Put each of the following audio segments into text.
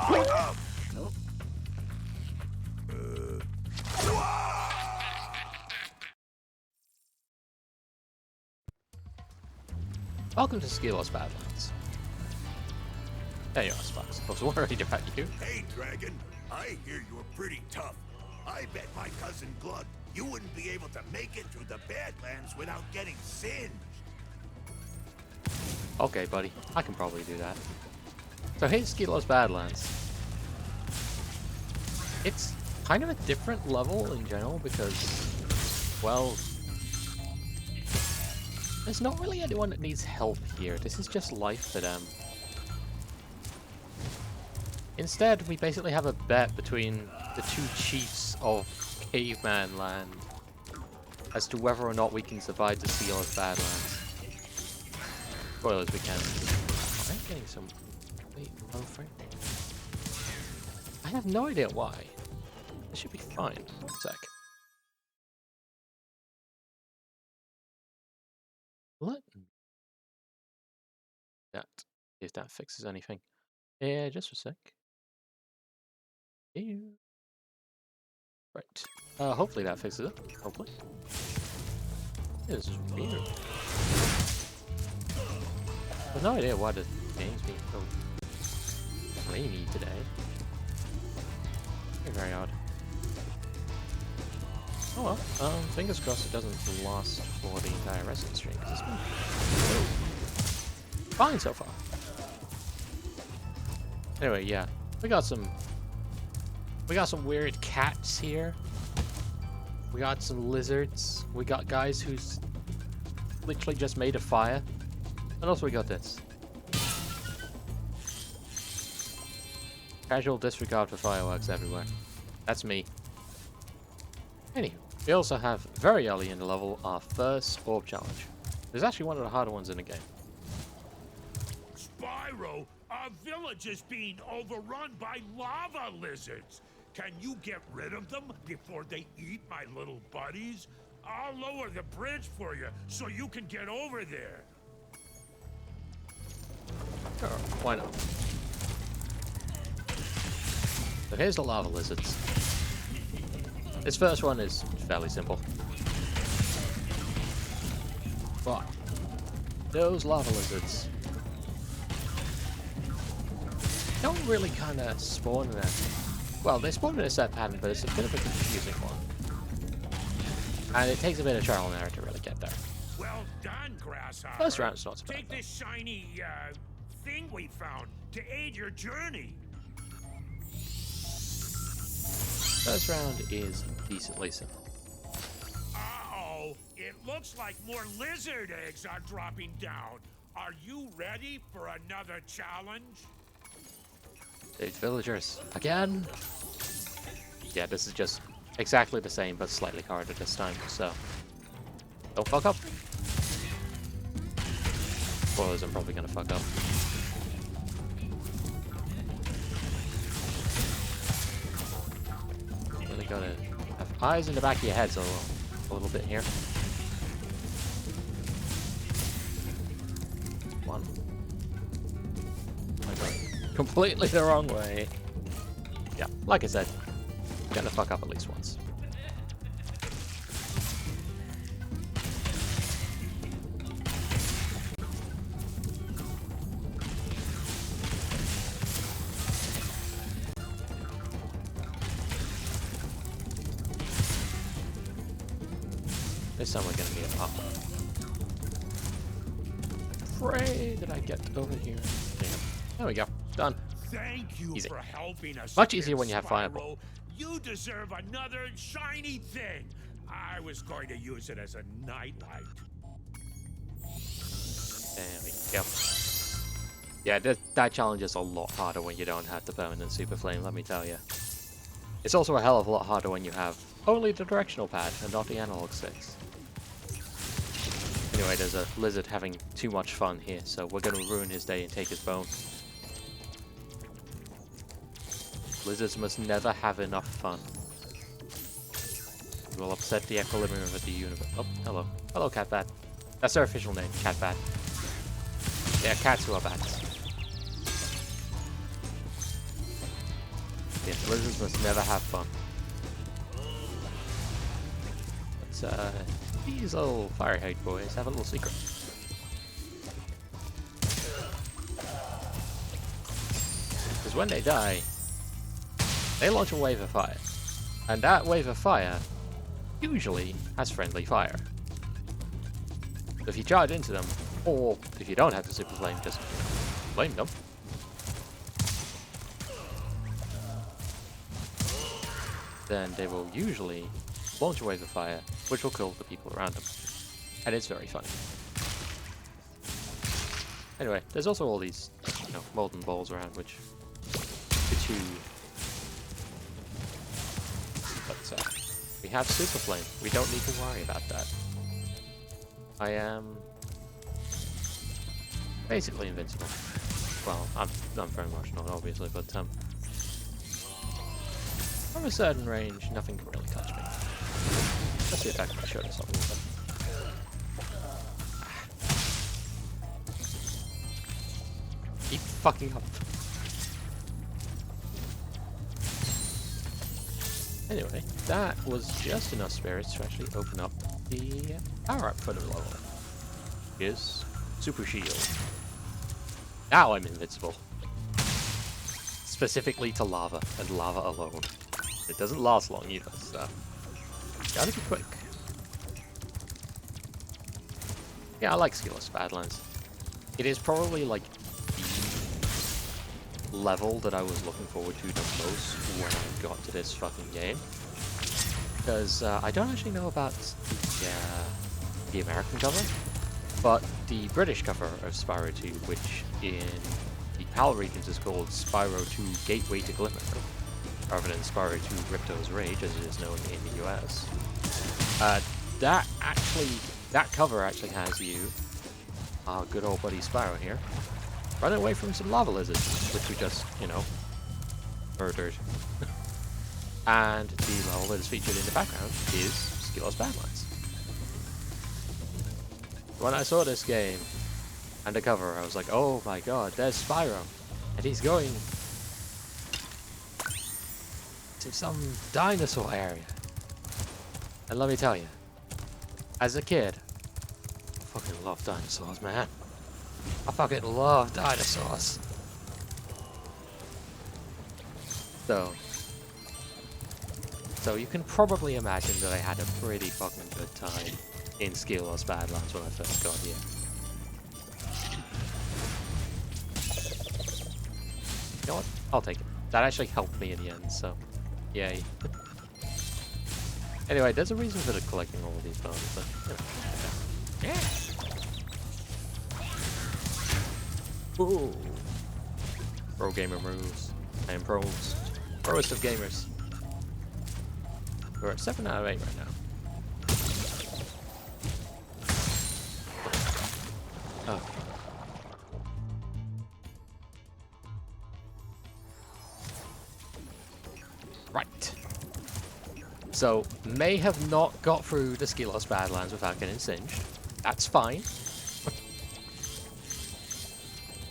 Welcome to Skillos Badlands. There you are, Sparks. I was worried about you. Hey, Dragon. I hear you're pretty tough. I bet my cousin Glug you wouldn't be able to make it through the Badlands without getting singed. Okay, buddy. I can probably do that. So here's Skillos Badlands. It's kind of a different level in general because, well, there's not really anyone that needs help here. This is just life for them. Instead, we basically have a bet between the two chiefs of Caveman Land as to whether or not we can survive the Skillos Badlands. Spoilers, we can. I'm getting some... Wait, low frame. I have no idea why. This should be fine. One sec. What? That, if that fixes anything. Yeah, just a sec. Yeah. Right. Hopefully that fixes it. Hopefully. Yeah, this is weird. I have no idea why the game's being so rainy today. Very odd. Oh well, fingers crossed it doesn't last for the entire resin stream, because it's been fine so far. Anyway, yeah, we got some weird cats here. We got some lizards. We got guys who's literally just made a fire. And also we got this. Casual disregard for fireworks everywhere. That's me. Anywho, we also have very early in the level our first orb challenge. It's actually one of the harder ones in the game. Spyro, our village is being overrun by lava lizards. Can you get rid of them before they eat my little buddies? I'll lower the bridge for you so you can get over there. Sure, why not? So here's the lava lizards. This first one is fairly simple. But those lava lizards don't really kind of spawn in a... Well, they spawn in a set pattern, but it's a bit of a confusing one. And it takes a bit of trial and error to really get there. Well done, Grasshopper. First round's not so bad. Take this shiny, thing we found to aid your journey. First round is decently simple. Uh-oh, it looks like more lizard eggs are dropping down. Are you ready for another challenge? Dude, villagers. Again? Yeah, this is just exactly the same, but slightly harder this time, so... Don't fuck up. Spoilers, I'm probably gonna fuck up. Really gotta have eyes in the back of your heads a little bit here. One. I got completely the wrong way. Yeah, like I said, gonna fuck up at least once. This time we're gonna need a pop. Pray that I get over here. There we go. Done. Thank you Easy. for helping us. Much easier when you have Spyro. fireball. You deserve another shiny thing. I was going to use it as a nightlight. There we go. Yeah, that challenge is a lot harder when you don't have the permanent super flame, let me tell you. It's also a hell of a lot harder when you have only the directional pad and not the analog sticks. Anyway, there's a lizard having too much fun here, so we're gonna ruin his day and take his bone. Lizards must never have enough fun. It will upset the equilibrium of the universe. Oh, hello. Hello, Catbat. That's their official name, Catbat. They are cats who are bats. champion. Lizards must never have fun. But these little firehide boys have a little secret. Because when they die, they launch a wave of fire. And that wave of fire usually has friendly fire. So if you charge into them, or if you don't have the super flame, just flame them. Then they will usually launch a wave of fire, which will kill the people around them. And it's very funny. Anyway, there's also all these, you know, molten balls around, which chew. But we have super flame. We don't need to worry about that. I am basically invincible. Well, I'm very much not, obviously, but from a certain range, nothing can really touch me. Let's see if I can show this off a little bit. Keep fucking up. Anyway, that was just enough spirits to actually open up the power-up for the level. Is Super Shield. Now I'm invincible. Specifically to lava, and lava alone. It doesn't last long either, so gotta be quick. Yeah, I like Skillless Badlands. It is probably like the level that I was looking forward to the most when I got to this fucking game. Because I don't actually know about the American cover, but the British cover of Spyro 2, which in the PAL regions is called Spyro 2 Gateway to Glimmer, rather than Spyro 2 Ripto's Rage, as it is known in the US. That cover actually has you, our good old buddy Spyro here, running away from some lava lizards, which we just, you know, murdered. And the level that is featured in the background is Skillless Badlands. When I saw this game and the cover, I was like, oh my god, there's Spyro, and he's going to some dinosaur area. And let me tell you, as a kid, I fucking love dinosaurs, man. I fucking love dinosaurs. So you can probably imagine that I had a pretty fucking good time in Skillless Badlands when I first got here. You know what? I'll take it. That actually helped me in the end, so yay. Anyway, there's a reason for the collecting all of these bones, but you know. Yeah. Ooh. Pro gamer moves. I am pros. Proest of gamers. We're at 7 out of 8 right now. Oh. Right. So, may have not got through the Skillless Badlands without getting singed. That's fine. But,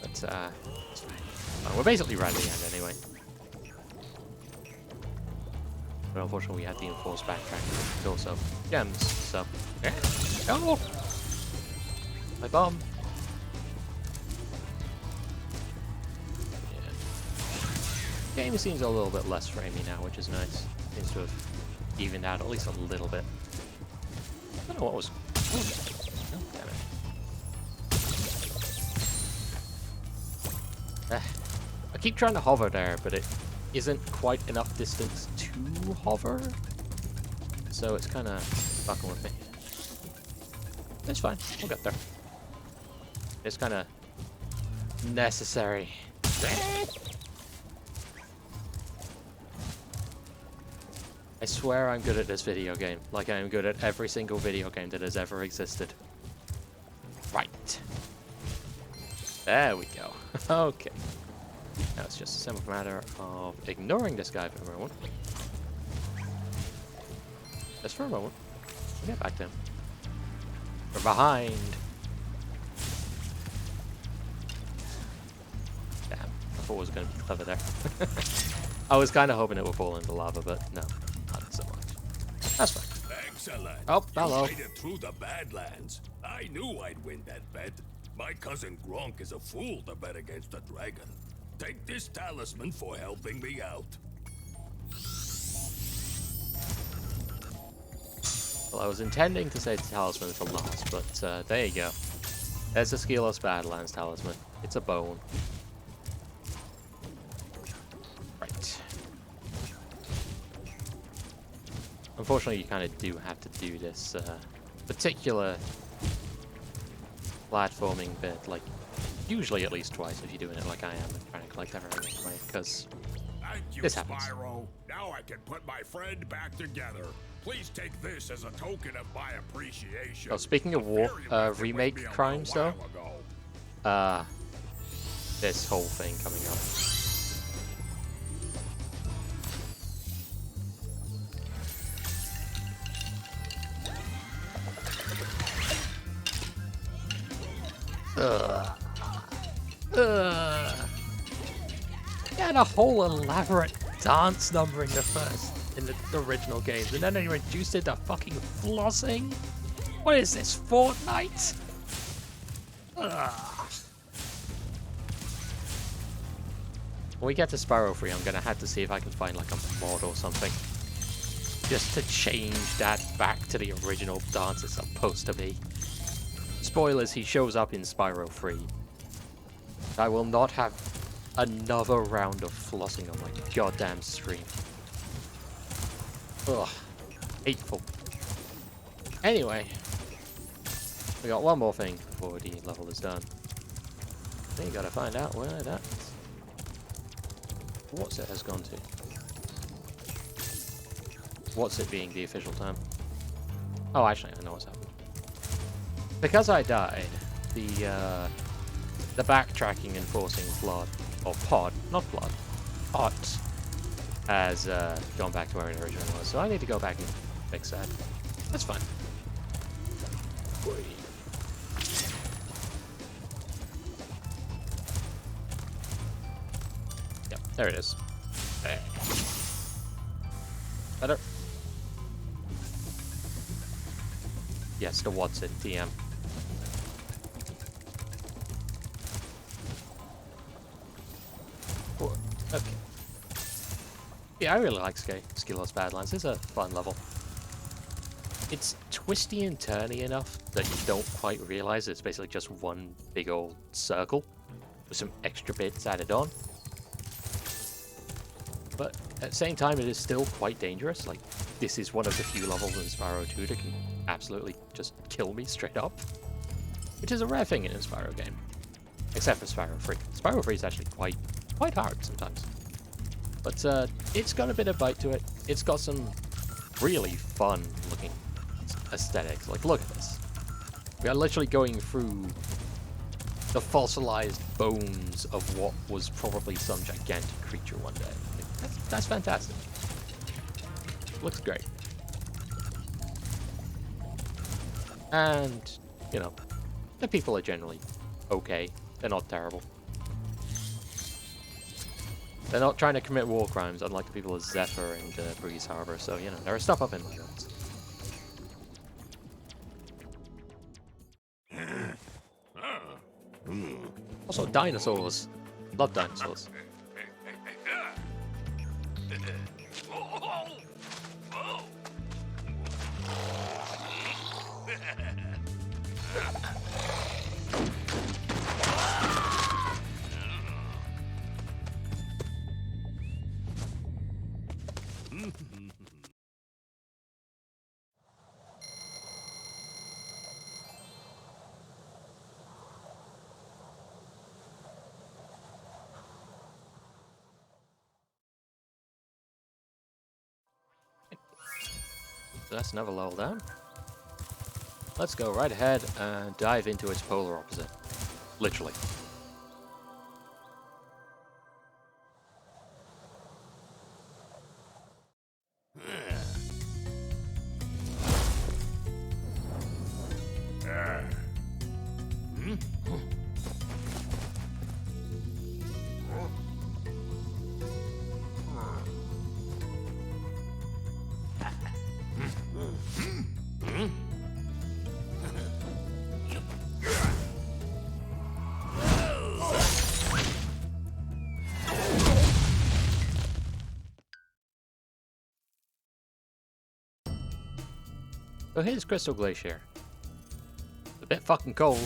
it's fine. Well, we're basically right at the end anyway. But unfortunately, we had the enforced backtrack to also gems, so. Oh! My bum! Yeah. Game seems a little bit less framey now, which is nice. Seems to have evened out at least a little bit. I don't know what was. Oh, damn it. I keep trying to hover there, but it isn't quite enough distance to hover, so it's kind of fucking with me. It's fine, we'll get there. It's kind of necessary. I swear I'm good at this video game, like I am good at every single video game that has ever existed. Right. There we go. Okay. Now it's just a simple matter of ignoring this guy for a moment. Just for a moment. We'll get back to him. We're behind. Damn, I thought it was going to be clever there. I was kind of hoping it would fall into lava, but no, not so much. That's fine. Excellent. Oh, hello. You made it through the Badlands. I knew I'd win that bet. My cousin Gronk is a fool to bet against a dragon. Take this talisman for helping me out. Well, I was intending to say the talisman for last, but there you go. There's the Skelos Badlands talisman. It's a bone. Right. Unfortunately, you kind of do have to do this particular platforming bit, like, usually at least twice if you're doing it like I am and trying to collect everything anyway, because Thank you, this happens. Spyro. Now I can put my friend back together. Please take this as a token of my appreciation. Oh, speaking of remake crimes, though, this whole thing coming up. They had a whole elaborate dance number in the original games, and then they reduced it to fucking flossing. What is this, Fortnite? When we get to Spyro 3, I'm gonna have to see if I can find like a mod or something, just to change that back to the original dance it's supposed to be. Spoilers, he shows up in Spyro 3. I will not have another round of flossing on my goddamn stream. Ugh. Hateful. Anyway. We got one more thing before the level is done. We gotta find out where that What's it has gone to. What's it being the official term? Oh, actually, I know what's happened. Because I died, the backtracking and forcing blood, or pod, not blood, pot, has gone back to where it originally was. So I need to go back and fix that. That's fine. Yep, there it is. There. Better. Yes, the what's it, TM. Okay. Yeah, I really like Skelos Badlands. It's a fun level. It's twisty and turny enough that you don't quite realize it's basically just one big old circle with some extra bits added on. But at the same time, it is still quite dangerous. Like, this is one of the few levels in Spyro 2 that can absolutely just kill me straight up. Which is a rare thing in a Spyro game. Except for Spyro 3. Spyro 3 is actually quite hard sometimes. But it's got a bit of bite to it. It's got some really fun looking aesthetics. Like, look at this. We are literally going through the fossilized bones of what was probably some gigantic creature one day. Like, that's fantastic. Looks great. And, you know, the people are generally okay. They're not terrible. They're not trying to commit war crimes, unlike the people of Zephyr and Breeze Harbor, so, you know, there is stuff up in my notes. Also, dinosaurs. Love dinosaurs. So that's another level down. Let's go right ahead and dive into its polar opposite. Literally. So here's Crystal Glacier. A bit fucking cold.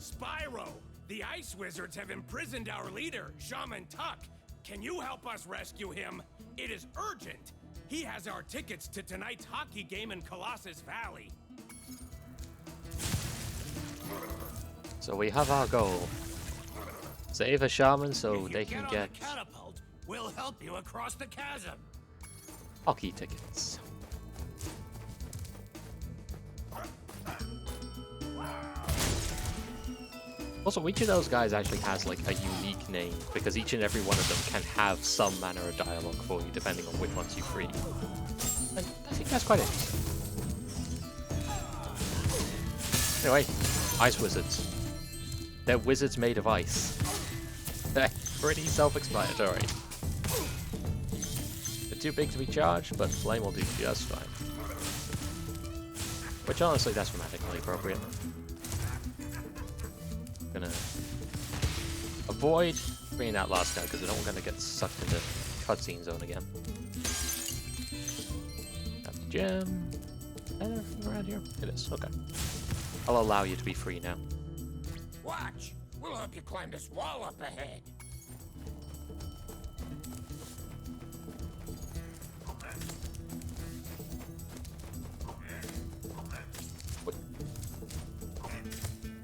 Spyro! The Ice Wizards have imprisoned our leader, Shaman Tuck. Can you help us rescue him? It is urgent. He has our tickets to tonight's hockey game in Colossus Valley. So we have our goal. Save a shaman so If they you can on get the catapult, we'll help you across the chasm. hockey tickets. Also, each of those guys actually has like a unique name because each and every one of them can have some manner of dialogue for you depending on which ones you free. And I think that's quite interesting. Anyway, ice wizards. They're wizards made of ice. They're pretty self-explanatory. They're too big to be charged, but flame will do just fine. Which honestly, that's romantically appropriate. Gonna avoid bringing that last guy because I don't want to get sucked into cutscene zone again. Got the gem. Is that everything around here? It is. Okay. I'll allow you to be free now. Watch! We'll help you climb this wall up ahead.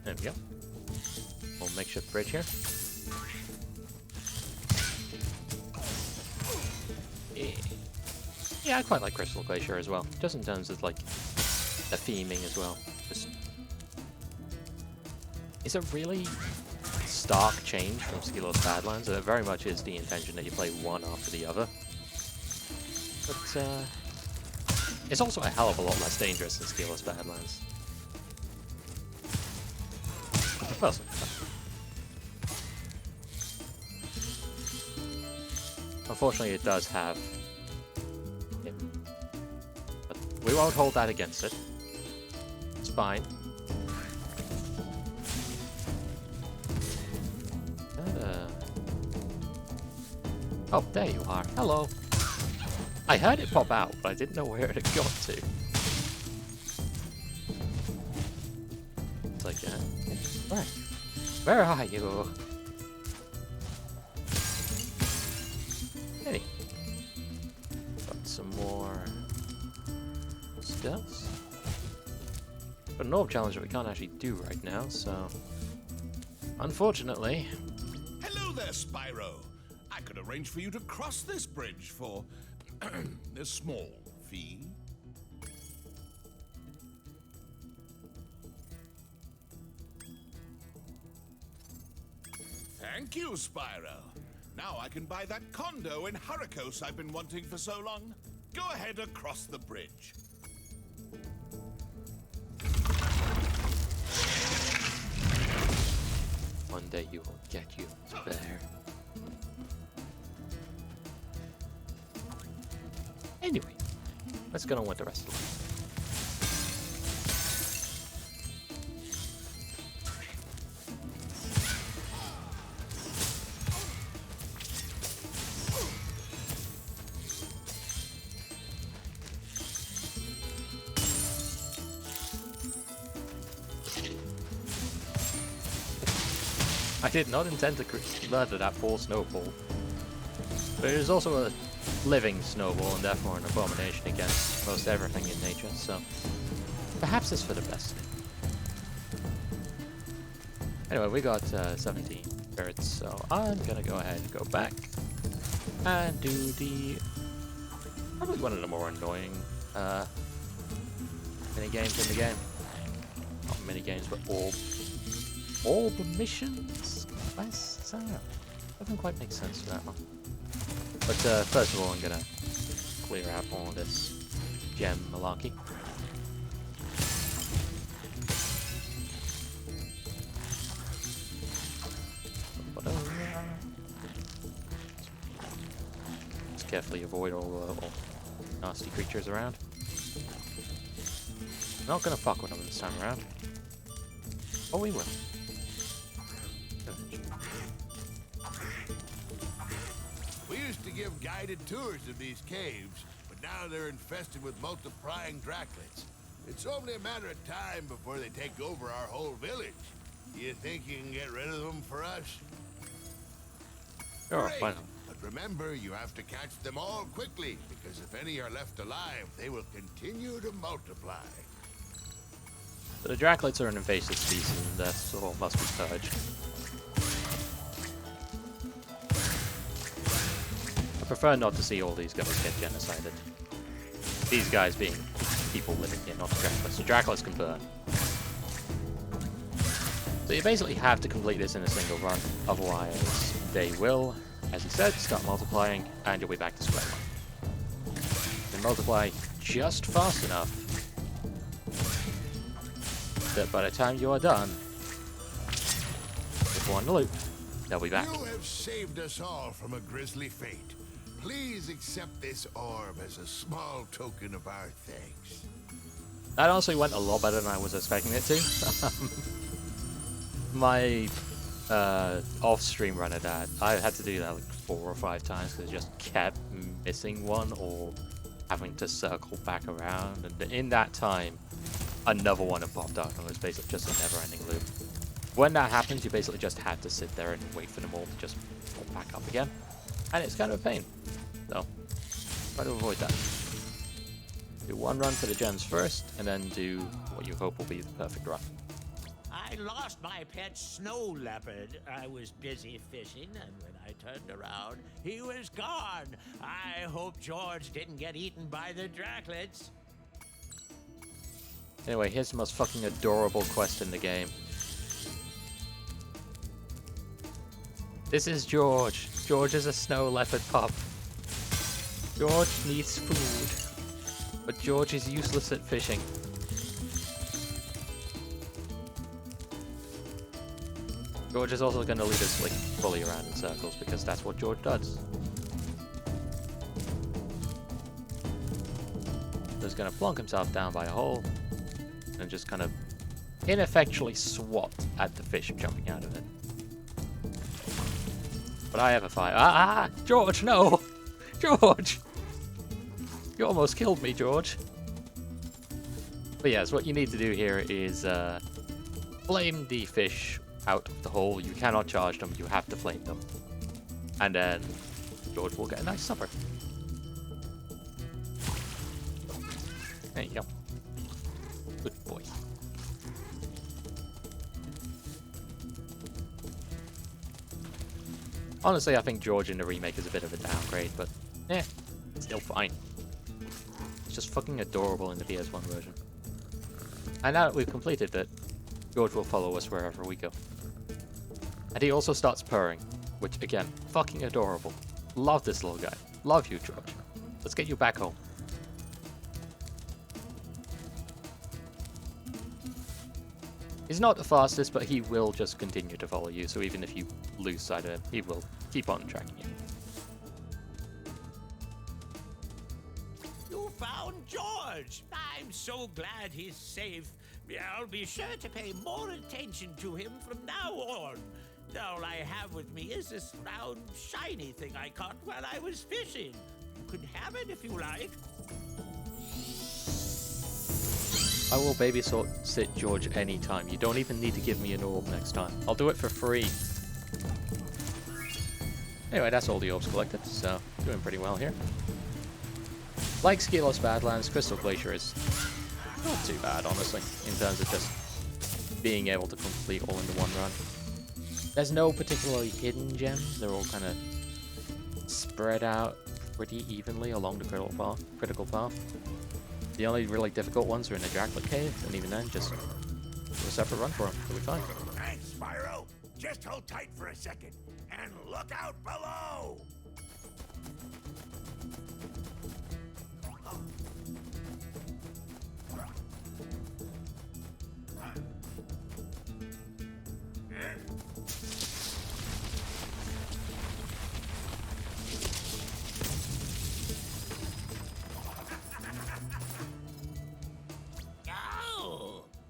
There we go. Little makeshift bridge here. Yeah, I quite like Crystal Glacier as well. Just in terms of like the theming as well. Just it's a really stark change from Skelos Badlands, and it very much is the intention that you play one after the other. But it's also a hell of a lot less dangerous than Skelos Badlands. Personally. Unfortunately, it does have him. But we won't hold that against it. It's fine. Oh, there you are. Hello. I heard it pop out, but I didn't know where it had got to. It's like, where are you? Hey. Got some more stuff. But an orb challenge that we can't actually do right now, so unfortunately. Hello there, Spyro. I could arrange for you to cross this bridge for a small fee. Thank you, Spyro. Now I can buy that condo in Hurricos I've been wanting for so long. Go ahead across the bridge. One day you will get you there. Anyway, let's get on with the rest of it. I did not intend to murder that poor snowball, but it is also a living snowball and therefore an abomination against most everything in nature, so perhaps it's for the best. Anyway, we got 17 spirits, so I'm gonna go ahead and go back and do the probably one of the more annoying mini games in the game. Not mini games, but orb missions? Quests? I don't know. Doesn't quite make sense for that one. But first of all, I'm gonna clear out all of this gem malarkey. Just carefully avoid all the little nasty creatures around. Not gonna fuck with them this time around. Oh, we will. We used to give guided tours of these caves, but now they're infested with multiplying Draclets. It's only a matter of time before they take over our whole village. You think you can get rid of them for us? Sure, Great. why not? But remember, you have to catch them all quickly, because if any are left alive, they will continue to multiply. But the Draclets are an invasive species and their soul must be purged. I prefer not to see all these guys get genocided. These guys being people living here, not the Draclets. The Draclets can burn. So you basically have to complete this in a single run, otherwise they will, as you said, start multiplying and you'll be back to square one. They multiply just fast enough that by the time you are done with one loop, they'll be back. You have saved us all from a grisly fate. Please accept this orb as a small token of our thanks. That honestly went a lot better than I was expecting it to. My off-stream run of that, I had to do that like 4 or 5 times because it just kept missing one or having to circle back around, and in that time another one had popped up and it was basically just a never-ending loop. When that happens, you basically just had to sit there and wait for them all to just pop back up again, and it's kind of a pain. So try to avoid that. Do one run for the gems first, and then do what you hope will be the perfect run. I lost my pet snow leopard. I was busy fishing, and when I turned around, he was gone. I hope George didn't get eaten by the Draclets. Anyway, here's the most fucking adorable quest in the game. This is George. George is a snow leopard pup. George needs food, but George is useless at fishing. George is also going to lead us like fully around in circles because that's what George does. He's going to plonk himself down by a hole and just kind of ineffectually swat at the fish jumping out of it. But I have a fire. Ah! George, no! George! You almost killed me, George. But yes, what you need to do here is flame the fish out of the hole. You cannot charge them, you have to flame them. And then George will get a nice supper. There you go. Good boy. Honestly, I think George in the remake is a bit of a downgrade, but yeah, it's still fine. It's just fucking adorable in the PS1 version. And now that we've completed it, George will follow us wherever we go. And he also starts purring, which again, fucking adorable. Love this little guy. Love you, George. Let's get you back home. He's not the fastest, but he will just continue to follow you, so even if you lose sight of him, he will keep on tracking you. You found George! I'm so glad he's safe. I'll be sure to pay more attention to him from now on. All I have with me is this round, shiny thing I caught while I was fishing. You can have it if you like. I will babysit George anytime. You don't even need to give me an orb next time. I'll do it for free. Anyway, that's all the orbs collected, so doing pretty well here. Like Skilos Badlands, Crystal Glacier is not too bad, honestly, in terms of just being able to complete all into one run. There's no particularly hidden gems. They're all kind of spread out pretty evenly along the critical path. The only really difficult ones are in the Draclet Cave, and even then, just do a separate run for them. It'll be fine. Thanks, Spyro. Just hold tight for a second, and look out below!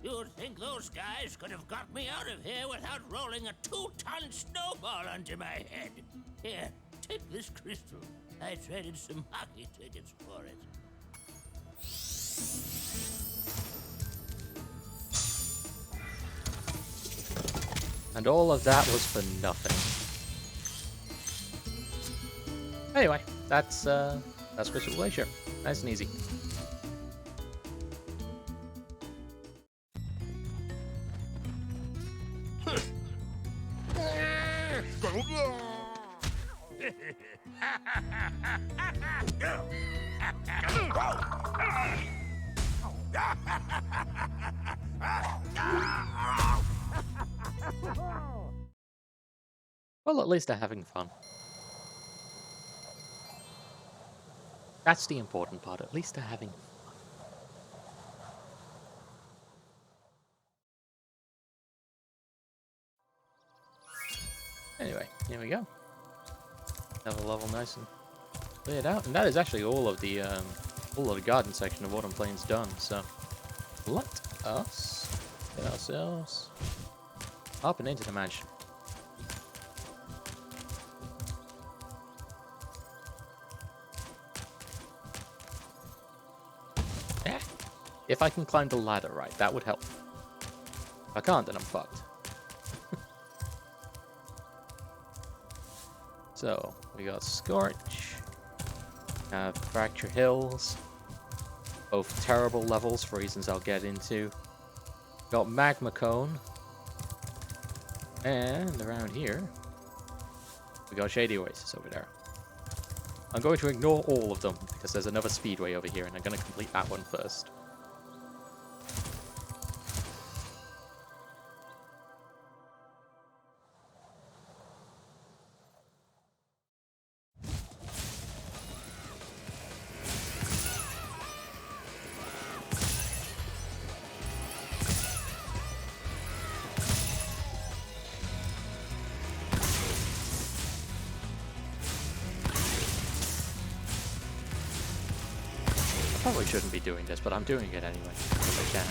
You'd think those guys could have got me out of here without rolling a 2-ton snowball onto my head. Here, take this crystal. I traded some hockey tickets for it. And all of that was for nothing. Anyway, that's Crystal Glacier. Nice and easy. Well, at least they're having fun. That's the important part. At least they're having fun. Anyway, here we go. Another level nice and cleared out. And that is actually all of the garden section of Autumn Plains done. So let us get ourselves up and into the mansion. Yeah. If I can climb the ladder right, that would help. If I can't, then I'm fucked. So, we got Scorch, Fracture Hills, both terrible levels for reasons I'll get into. Got Magma Cone, and around here, we got Shady Oasis over there. I'm going to ignore all of them, because there's another speedway over here, and I'm going to complete that one first. Probably shouldn't be doing this, but I'm doing it anyway, because I can.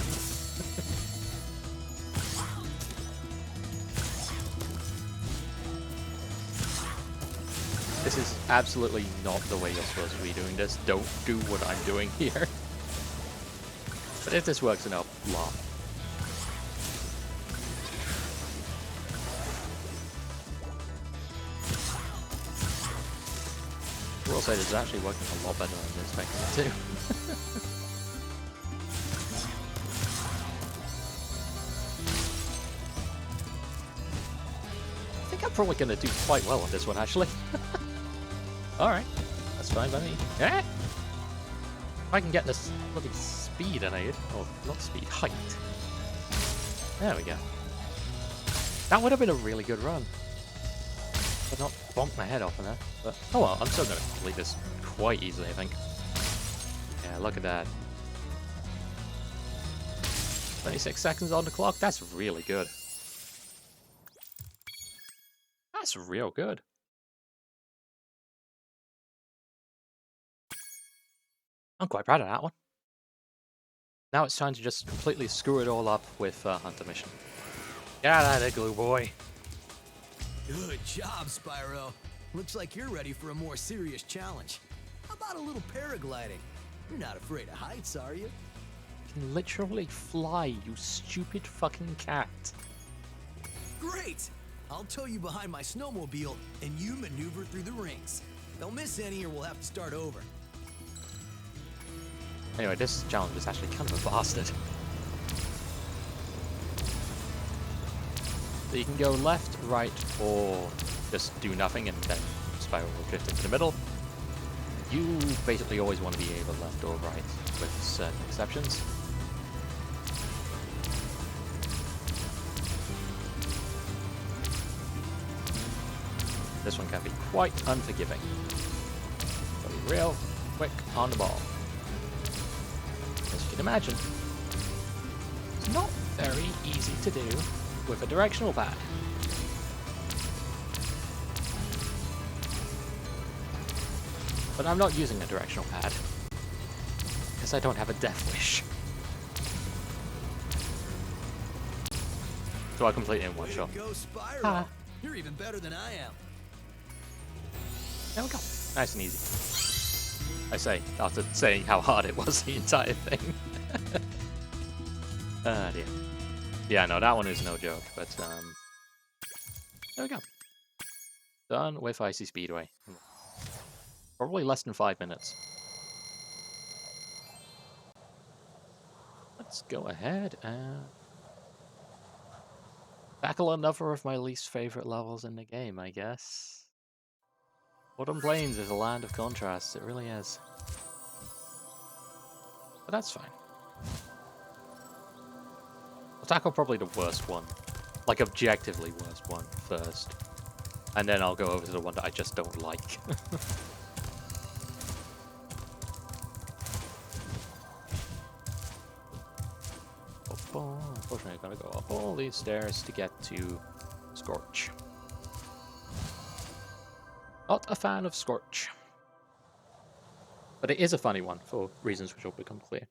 This is absolutely not the way you're supposed to be doing this. Don't do what I'm doing here. But if this works, then I'll laugh. I will say this is actually working a lot better than I expected it to. I think I'm probably going to do quite well on this one, actually. Alright, that's fine by me. Eh? If I can get this bloody speed I need, or not speed, height. There we go. That would have been a really good run. I'd not bumped my head off on that, but oh well, I'm still going to complete this quite easily, I think. Yeah, look at that. 26 seconds on the clock, that's really good. That's real good. I'm quite proud of that one. Now it's time to just completely screw it all up with Hunter Mission. Get out of there, glue boy. Good job, Spyro. Looks like you're ready for a more serious challenge. How about a little paragliding? You're not afraid of heights, are you? You can literally fly, you stupid fucking cat. Great! I'll tow you behind my snowmobile, and you maneuver through the rings. Don't miss any or we'll have to start over. Anyway, this challenge is actually kind of a bastard. So you can go left, right, or just do nothing and then Spyro will drift into the middle. You basically always want to be either left or right, with certain exceptions. This one can be quite unforgiving. So be real quick on the ball. As you can imagine, it's not very easy to do with a directional pad. But I'm not using a directional pad, because I don't have a death wish. So I complete it in one shot. Go, Spyro. Ah. You're even better than I am. There we go. Nice and easy. I say, after saying how hard it was the entire thing. Ah, dear. Yeah, no, that one is no joke, but, there we go. Done with Icy Speedway. Probably less than 5 minutes. Let's go ahead and tackle another of my least favorite levels in the game, I guess. Autumn Plains is a land of contrasts, it really is. But that's fine. I'll tackle probably the worst one. Like, objectively worst one first. And then I'll go over to the one that I just don't like. Unfortunately, I've got to go up all these stairs to get to Scorch. Not a fan of Scorch. But it is a funny one, for reasons which will become clear.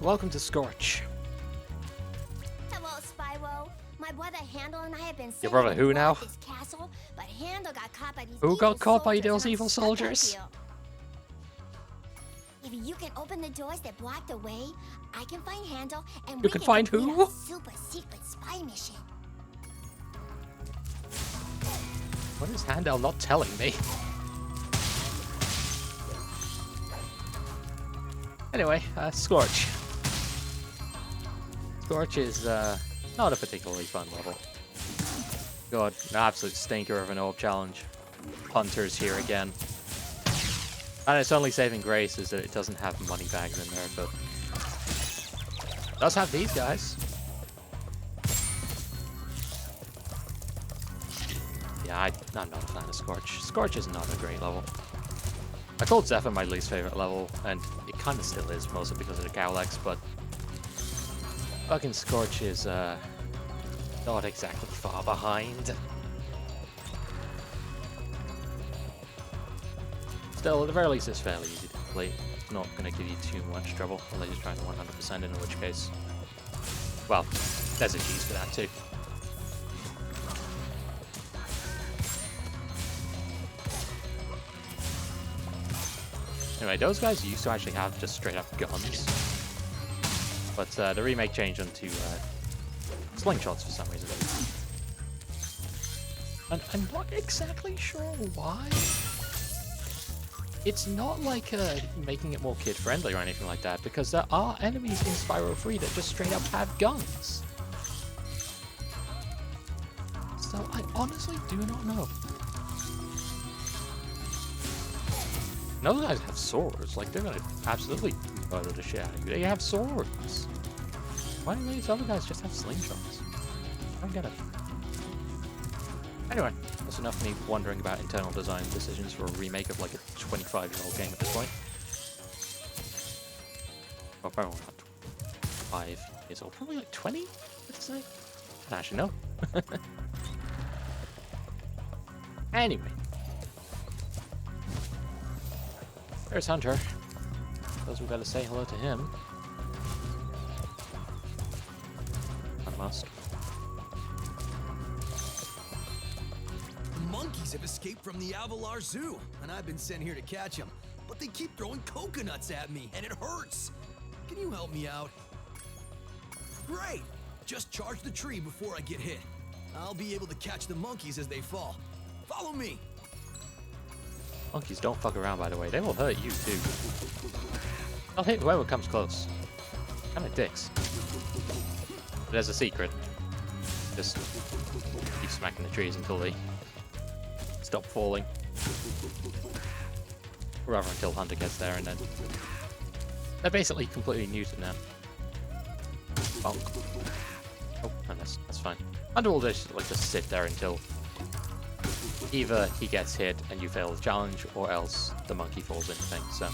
Welcome to Scorch. Hello, Spyro. My brother Handel and I have been Your brother who now? this castle, but Handel got caught by these Who got caught by soldiers, those and I'm evil stuck out soldiers? here. If you can open the doors that block the way, I can find Handel and You we can find complete who? a super secret spy mission. What is Handel not telling me? Anyway, Scorch. Scorch is not a particularly fun level. God, an absolute stinker of an orb challenge. Hunters here again. And its only saving grace is that it doesn't have money bags in there, but it does have these guys. Yeah, I'm not a fan of Scorch. Scorch is not a great level. I called Zephyr my least favorite level, and it kind of still is, mostly because of the Cowlex, but fucking Scorch is not exactly far behind. Still, at the very least, it's fairly easy to complete. It's not going to give you too much trouble, unless you're trying to 100%, in which case, well, there's a cheese for that too. Anyway, those guys used to actually have just straight up guns, but the remake changed them to slingshots for some reason. And I'm not exactly sure why. It's not like making it more kid-friendly or anything like that, because there are enemies in Spyro 3 that just straight up have guns. So I honestly do not know. And those guys have swords, like they're gonna absolutely murder the shit out of you. They have swords. Why do these other guys just have slingshots? I don't get it. Anyway, that's enough of me wondering about internal design decisions for a remake of like a 25-year-old game at this point. Well, probably not 5 years old, probably like 20, let's say. I don't actually know. Anyway. There's Hunter. Suppose we've got to say hello to him. I must. The monkeys have escaped from the Avalar Zoo, and I've been sent here to catch them. But they keep throwing coconuts at me, and it hurts. Can you help me out? Great! Just charge the tree before I get hit. I'll be able to catch the monkeys as they fall. Follow me! Monkeys don't fuck around, by the way. They will hurt you, too. I'll hit whoever comes close. Kind of dicks. But there's a secret. Just keep smacking the trees until they stop falling. Or rather, until Hunter gets there, and then they're basically completely neutered now. Bonk. Oh, no, that's fine. Hunter will just sit there until Either he gets hit and you fail the challenge, or else the monkey falls into things, so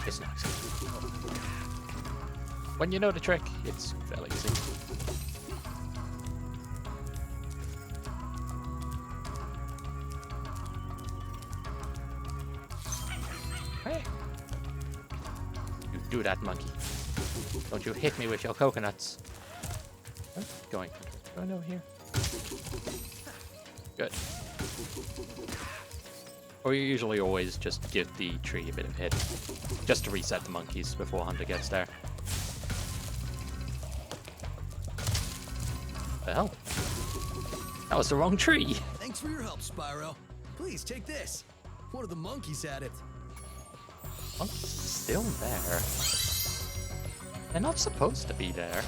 it's nice. When you know the trick, it's fairly easy. Hey. You do that, monkey. Don't you hit me with your coconuts. Oh, going. Oh no, here. Good. Or you usually always just give the tree a bit of hit, just to reset the monkeys before Hunter gets there. The hell? That was the wrong tree! Thanks for your help, Spyro. Please, take this. One of the monkeys had it. Monkey's still there. They're not supposed to be there. They're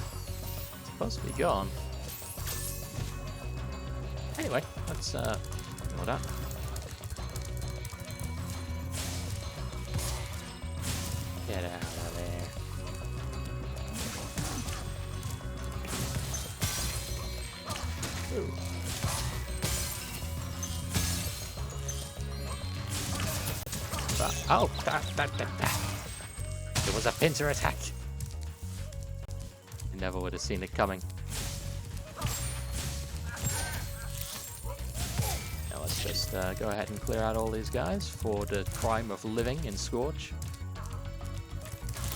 supposed to be gone. Anyway, let's ignore that. Get out of there. Ooh. Oh, it was a pincer attack. I never would have seen it coming. Now let's just go ahead and clear out all these guys for the crime of living in Scorch.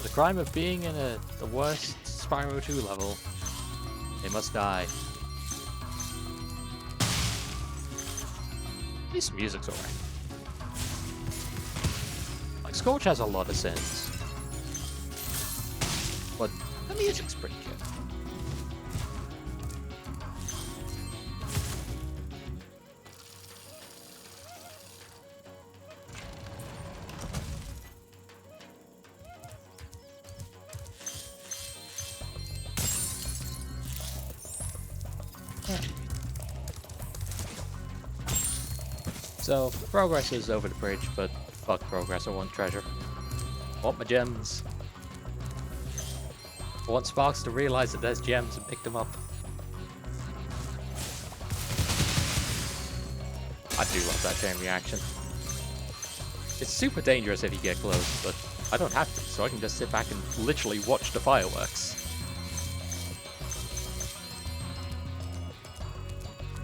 The crime of being in the worst Spyro 2 level. They must die. At least the music's alright. Like, Scorch has a lot of sins. But the music's pretty good. So, progress is over the bridge, but fuck progress, I want treasure. I want my gems. I want Sparks to realize that there's gems and pick them up. I do love that chain reaction. It's super dangerous if you get close, but I don't have to, so I can just sit back and literally watch the fireworks.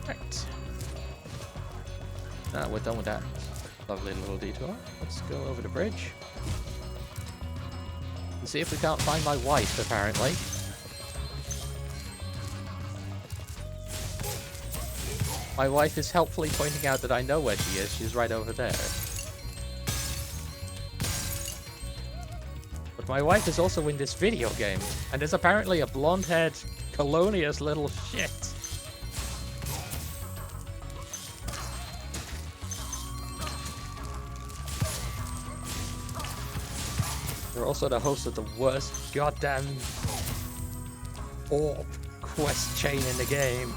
Right. Now we're done with that lovely little detour. Let's go over the bridge. And see if we can't find my wife, apparently. My wife is helpfully pointing out that I know where she is. She's right over there. But my wife is also in this video game, and is apparently a blonde-haired, colonious little shit. You're also the host of the worst goddamn orb quest chain in the game.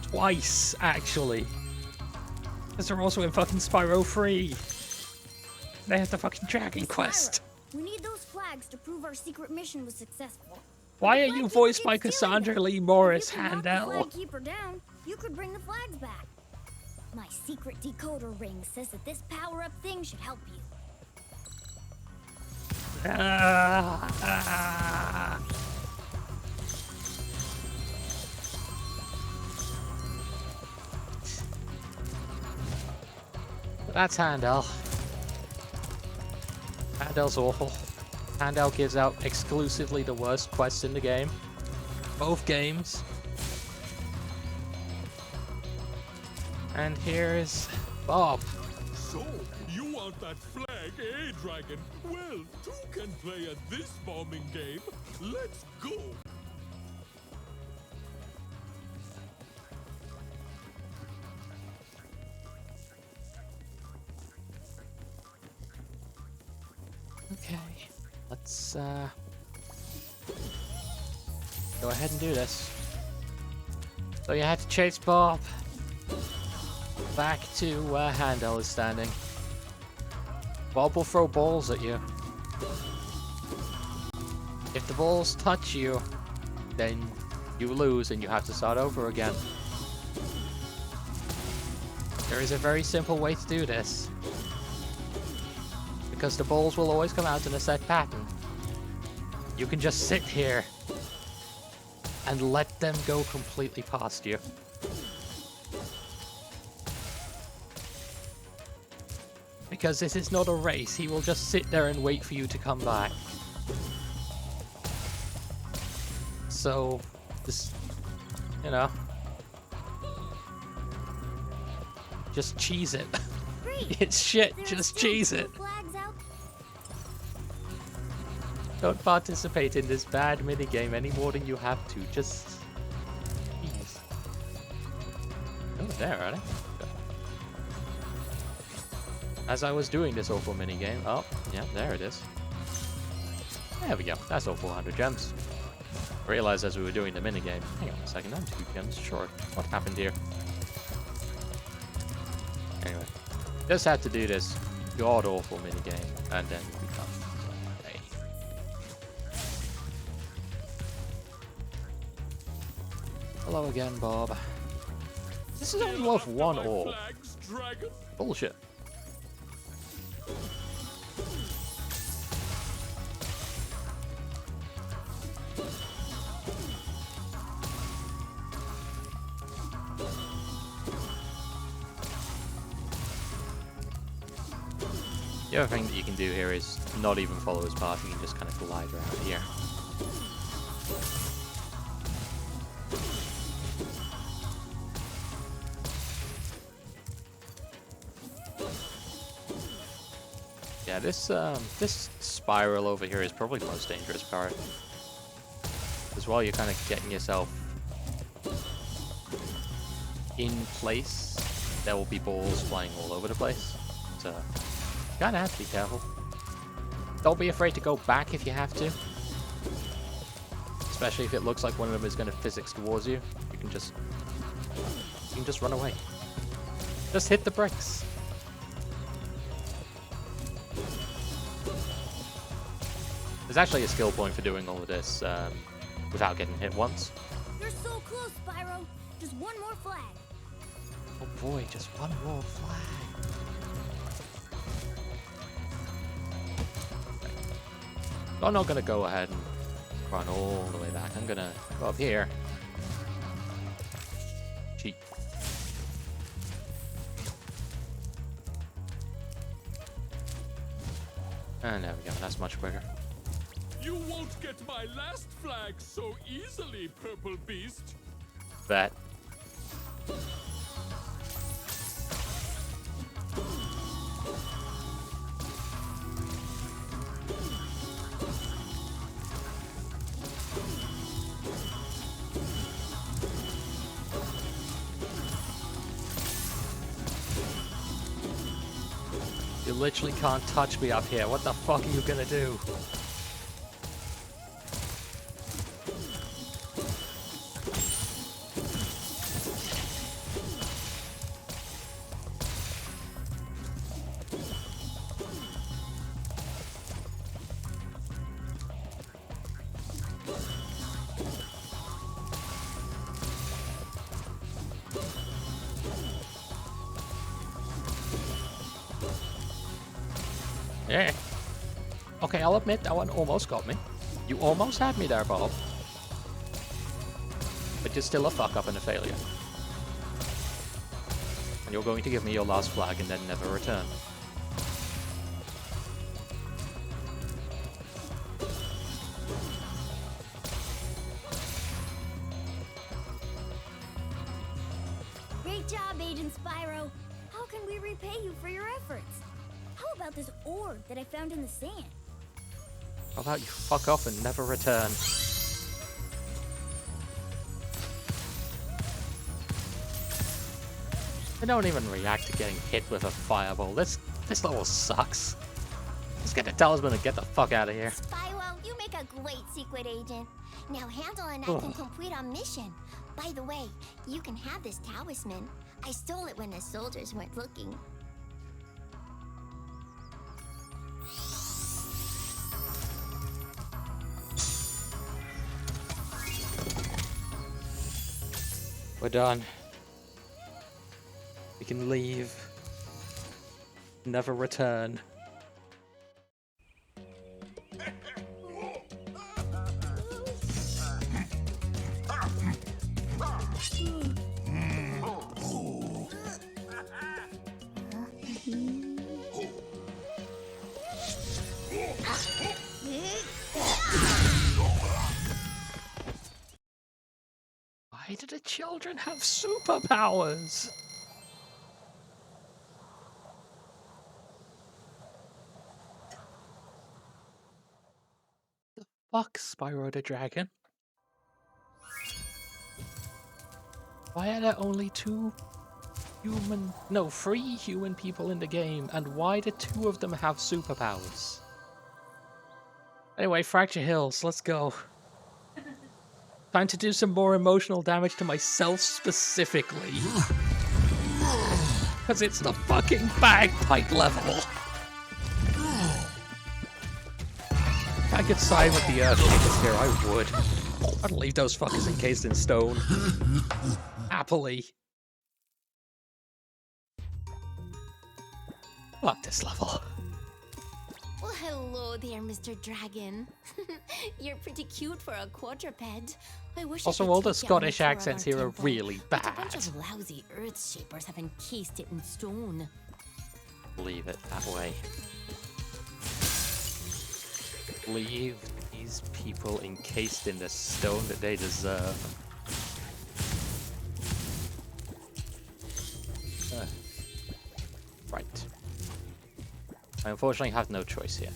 Twice, actually. Because they're also in fucking Spyro 3. They have the fucking dragon quest. We need those flags to prove our secret mission was successful. Why are you voiced by Cassandra Lee Morris, If you can knock the Handel? flagkeeper down, you could bring the flags back. My secret decoder ring says that this power-up thing should help you. That's Handel. Handel's awful. Handel gives out exclusively the worst quests in the game. Both games. And here's Bob. So, you want that flag, eh, Dragon? Well, two can play at this bombing game. Let's go! Okay, let's go ahead and do this. So you had to chase Bob back to where Handel is standing. Bob will throw balls at you. If the balls touch you, then You lose and you have to start over again. There is a very simple way to do this. Because the balls will always come out in a set pattern. You can just sit here and let them go completely past you. Because this is not a race, he will just sit there and wait for you to come back. So, this, you know, just cheese it. It's shit, just cheese it. Don't participate in this bad minigame any more than you have to, just cheese. Oh, there, are they? As I was doing this awful minigame, oh, yeah, there it is. There we go, that's all 400 gems. I realized as we were doing the minigame, hang on a second, I'm 2 gems short. What happened here? Anyway, just had to do this god-awful minigame, and then we become hey. Hello again, Bob. This is only worth 1 orb. Bullshit. The other thing that you can do here is not even follow his path, you can just kind of glide around here. Yeah, this spiral over here is probably the most dangerous part. Because while you're kind of getting yourself in place, there will be balls flying all over the place. So kind of have to be careful. Don't be afraid to go back if you have to. Especially if it looks like one of them is going to physics towards you. You can just run away. Just hit the bricks. There's actually a skill point for doing all of this without getting hit once. You're so close, Spyro. Just one more flag. Oh boy, just one more flag. I'm not gonna go ahead and run all the way back. I'm gonna go up here. Cheat. And there we go. That's much quicker. You won't get my last flag so easily, Purple Beast. Bet. You literally can't touch me up here. What the fuck are you gonna do? Yeah. Okay, I'll admit that one almost got me. You almost had me there, Bob. But you're still a fuck up and a failure. And you're going to give me your last flag and then never return. Great job, Agent Spyro. How can we repay you for your efforts? How about this orb that I found in the sand? How about you fuck off and never return? I don't even react to getting hit with a fireball. This level sucks. Let's get the talisman and get the fuck out of here. Spyro, you make a great secret agent. Now Handle and I can complete our mission. By the way, you can have this talisman. I stole it when the soldiers weren't looking. We're done. We can leave. Never return. Why do the children have superpowers? The fuck, Spyro the Dragon? Why are there only three human people in the game, and why do two of them have superpowers? Anyway, Fracture Hills, let's go. Time to do some more emotional damage to myself specifically. Because it's the fucking bagpipe level. If I could side with the Earthshakers here, I would. I'd leave those fuckers encased in stone. Happily. Fuck this level. Well, hello there, Mr. Dragon. You're pretty cute for a quadruped. I wish Also, I could all the take you on a Scottish tour of accents our here are temple, really but a bunch bad. of lousy earth shapers have encased it in stone. Leave it that way. Leave these people encased in the stone that they deserve. Right. I unfortunately have no choice here.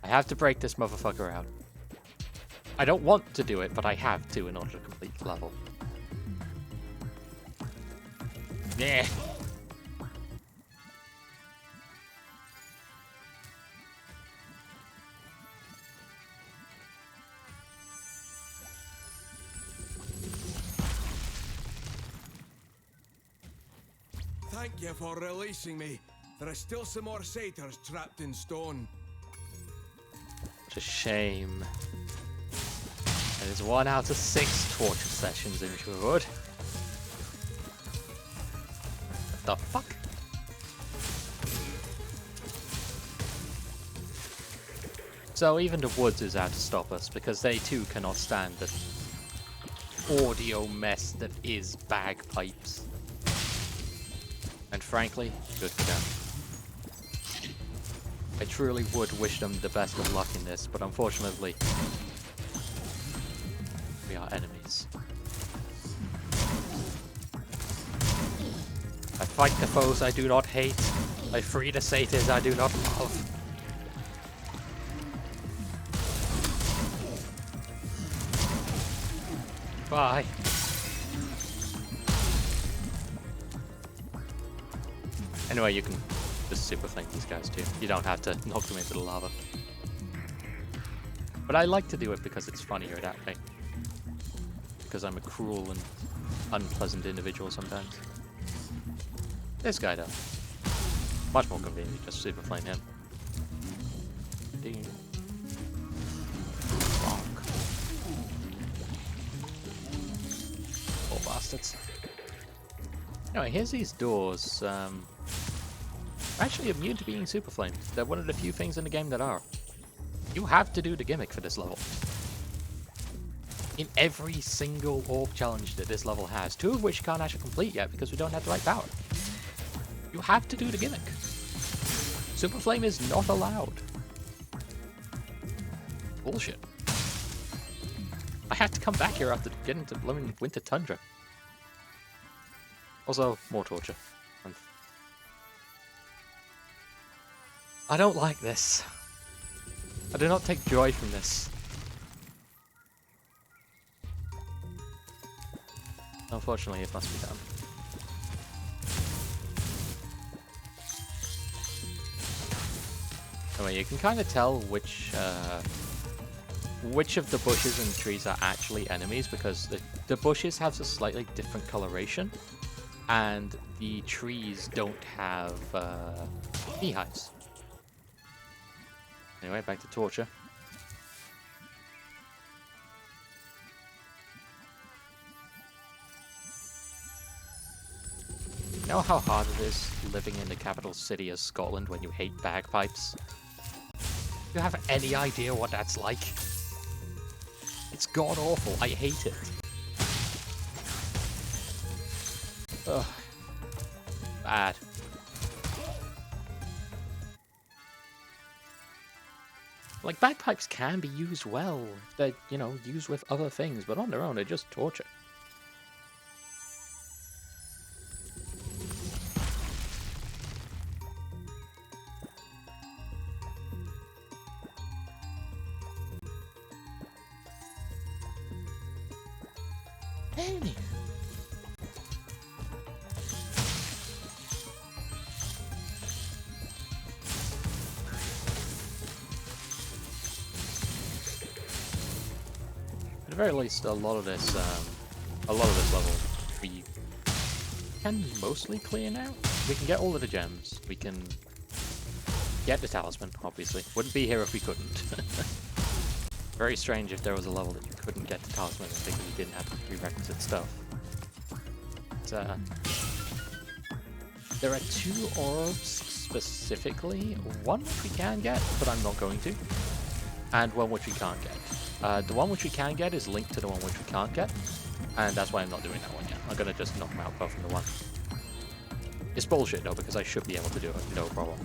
I have to break this motherfucker out. I don't want to do it, but I have to in order to complete the level. Yeah. Thank you for releasing me. There are still some more satyrs trapped in stone. What a shame. That is 1 out of 6 torture sessions endured. What the fuck? So even the woods is out to stop us because they too cannot stand the audio mess that is bagpipes. And frankly, good for them. I truly would wish them the best of luck in this, but unfortunately, we are enemies. I fight the foes I do not hate. I free the satyrs I do not love. Bye. Anyway, you can just super flame these guys too. You don't have to knock them into the lava. But I like to do it because it's funnier that way. Because I'm a cruel and unpleasant individual sometimes. This guy though. Much more convenient, just super flame him. Ding. Bonk. Poor bastards. Anyway, here's these doors. Actually immune to being super flamed. They're one of the few things in the game that are. You have to do the gimmick for this level. In every single orb challenge that this level has, 2 of which you can't actually complete yet because we don't have the right power. You have to do the gimmick. Super flame is not allowed. Bullshit. I had to come back here after getting to blooming Winter Tundra. Also, more torture. I don't like this. I do not take joy from this. Unfortunately, it must be done. Anyway, you can kind of tell which of the bushes and trees are actually enemies because the bushes have a slightly different coloration, and the trees don't have beehives. Anyway, back to torture. know how hard it is living in the capital city of Scotland when you hate bagpipes? Do you have any idea what that's like? It's god awful. I hate it. Ugh. Bad. Like, bagpipes can be used well. They're, you know, used with other things, but on their own, they're just torture. Anyway. At the very least, a lot of this level we can mostly clear now. We can get all of the gems. We can get the talisman, obviously. Wouldn't be here if we couldn't. Very strange if there was a level that you couldn't get the talisman because you didn't have the prerequisite stuff. But, there are 2 orbs specifically. One which we can get, but I'm not going to. And one which we can't get. The one which we can get is linked to the one which we can't get. And that's why I'm not doing that one yet. I'm going to just knock them out both from the one. It's bullshit though, because I should be able to do it, no problem.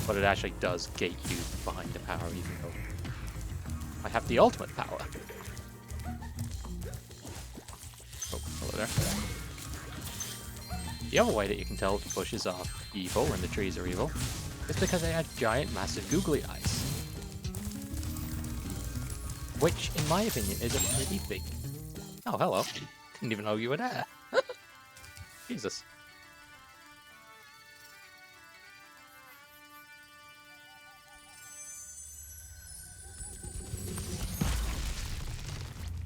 But it actually does gate you behind the power, even though I have the ultimate power. Oh, hello there. The other way that you can tell the bushes are evil and the trees are evil is because they have giant, massive, googly eyes. Which, in my opinion, is a pretty big... Oh, hello. Didn't even know you were there. Jesus.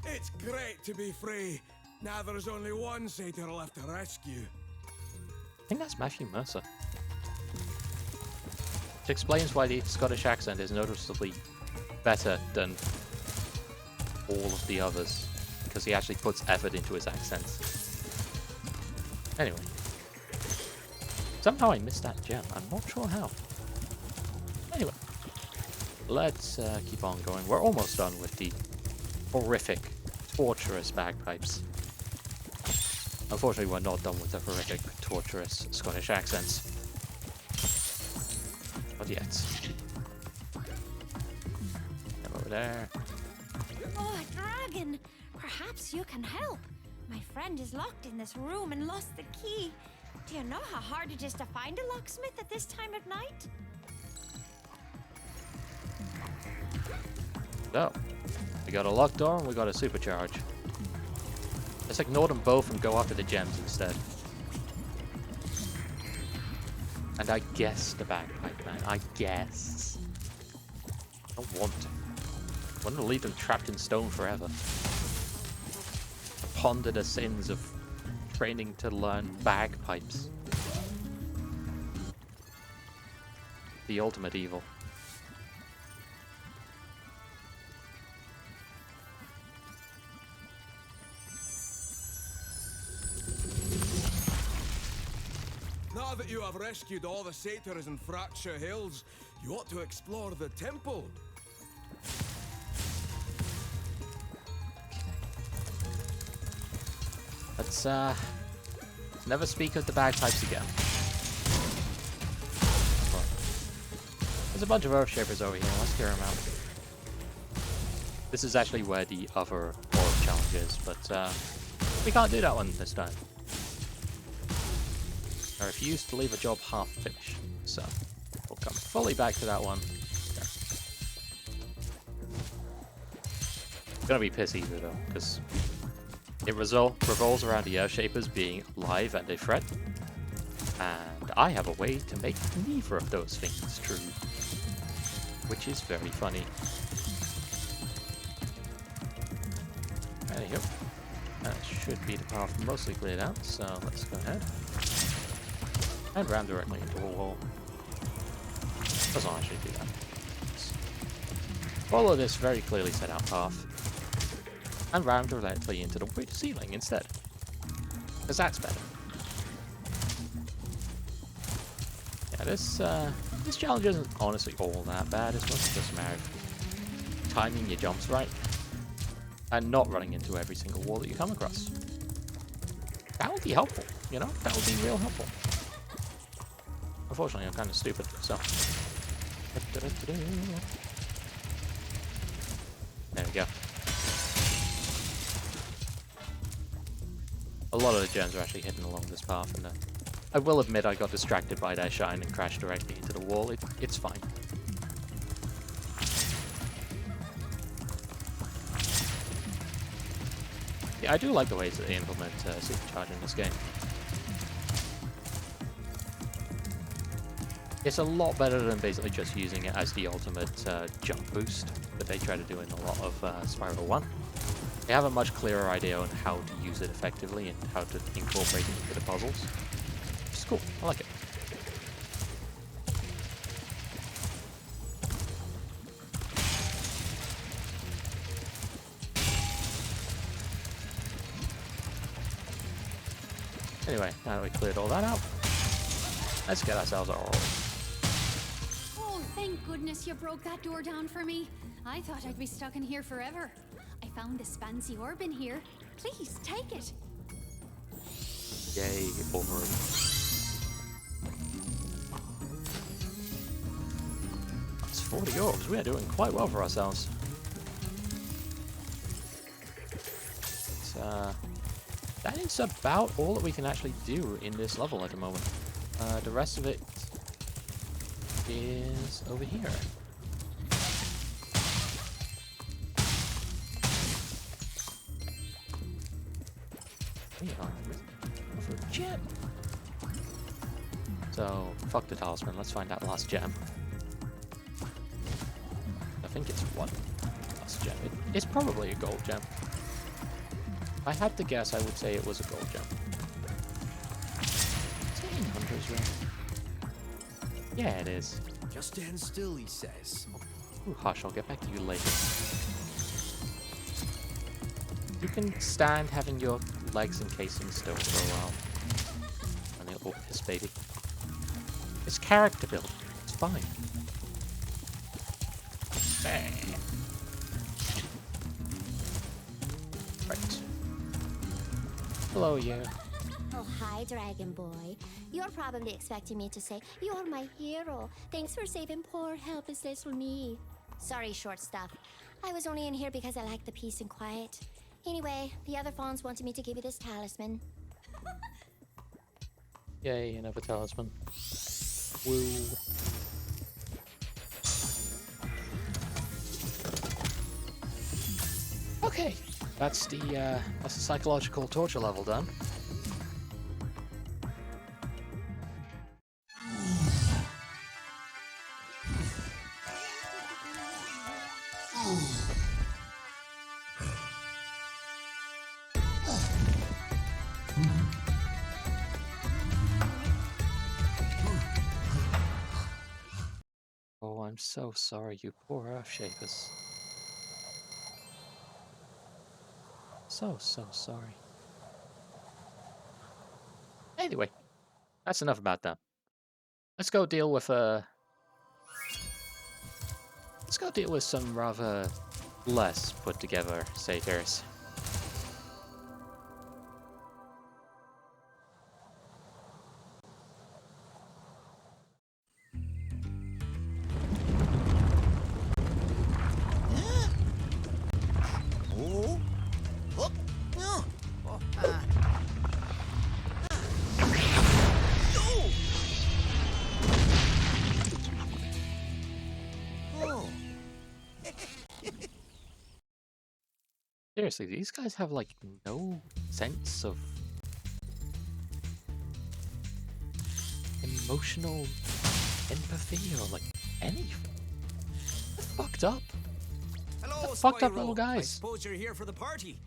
It's great to be free. Now there's only one satyr left to rescue. I think that's Matthew Mercer. Which explains why the Scottish accent is noticeably better than all of the others. Because he actually puts effort into his accents. Anyway. Somehow I missed that gem. I'm not sure how. Anyway. Let's keep on going. We're almost done with the horrific, torturous bagpipes. Unfortunately, we're not done with the horrific, torturous Scottish accents. Not yet. Come over there. Oh, dragon! Perhaps you can help. My friend is locked in this room and lost the key. Do you know how hard it is to find a locksmith at this time of night? So, we got a locked door and we got a supercharge. Let's ignore them both and go after the gems instead. And I guess the bagpipe man. I guess. I don't want to. I want to leave them trapped in stone forever. Ponder the sins of training to learn bagpipes. The ultimate evil. Now that you have rescued all the satyrs in Fracture Hills, you ought to explore the temple. Let's never speak of the bagpipes again. There's a bunch of Earthshapers over here. Let's clear them out. This is actually where the other orb challenge is, but we can't do that one this time. I refuse to leave a job half finished, so we'll come fully back to that one. There. It's gonna be piss easy though, because it revolves around the Earthshapers being alive and a threat, and I have a way to make neither of those things true, which is very funny. Anywho, that should be the path mostly cleared out, so let's go ahead. And ram directly into a wall. Doesn't actually do that. Follow this very clearly set out path. And ram directly into the ceiling instead. Because that's better. Yeah, this challenge isn't honestly all that bad. It's mostly just a matter of timing your jumps right. And not running into every single wall that you come across. That would be helpful, you know? That would be real helpful. Unfortunately, I'm kind of stupid, so... There we go. A lot of the gems are actually hidden along this path, and I will admit I got distracted by that shine and crashed directly into the wall. It's fine. Yeah, I do like the ways that they implement supercharge in this game. It's a lot better than basically just using it as the ultimate jump boost that they try to do in a lot of Spyro 1. They have a much clearer idea on how to use it effectively and how to incorporate it into the puzzles. It's cool. I like it. Anyway, now that we cleared all that out, let's get ourselves a roll. Oh, thank goodness you broke that door down for me. I thought I'd be stuck in here forever. I found this fancy orb in here. Please, take it. Yay, orb. That's 40 orbs. We are doing quite well for ourselves. That is about all that we can actually do in this level at the moment. The rest of it is over here. We are over a gem. So, fuck the talisman. Let's find that last gem. I think it's one last gem. It's probably a gold gem. If I had to guess, I would say it was a gold gem. Is it in Hunter's Realm? Yeah, it is. Just stand still, he says. Ooh, hush, I'll get back to you later. You can stand having your legs encasing still for a while. And it'll piss baby. It's character building. It's fine. Bang. Right. Hello, you. Oh, hi, Dragon Boy. You're probably expecting me to say, "You're my hero. Thanks for saving poor, helpless little me." Sorry, short stuff. I was only in here because I like the peace and quiet. Anyway, the other fawns wanted me to give you this talisman. Yay, another talisman. Woo. Okay, that's the psychological torture level done. Oh, I'm so sorry, you poor Earthshapers. So sorry. Anyway, that's enough about that. Let's go deal with some rather less put together satyrs. Seriously, these guys have like no sense of emotional empathy or like anything. They're fucked up. Hello, They're fucked up Spyro. little I guys. suppose you're here for the party.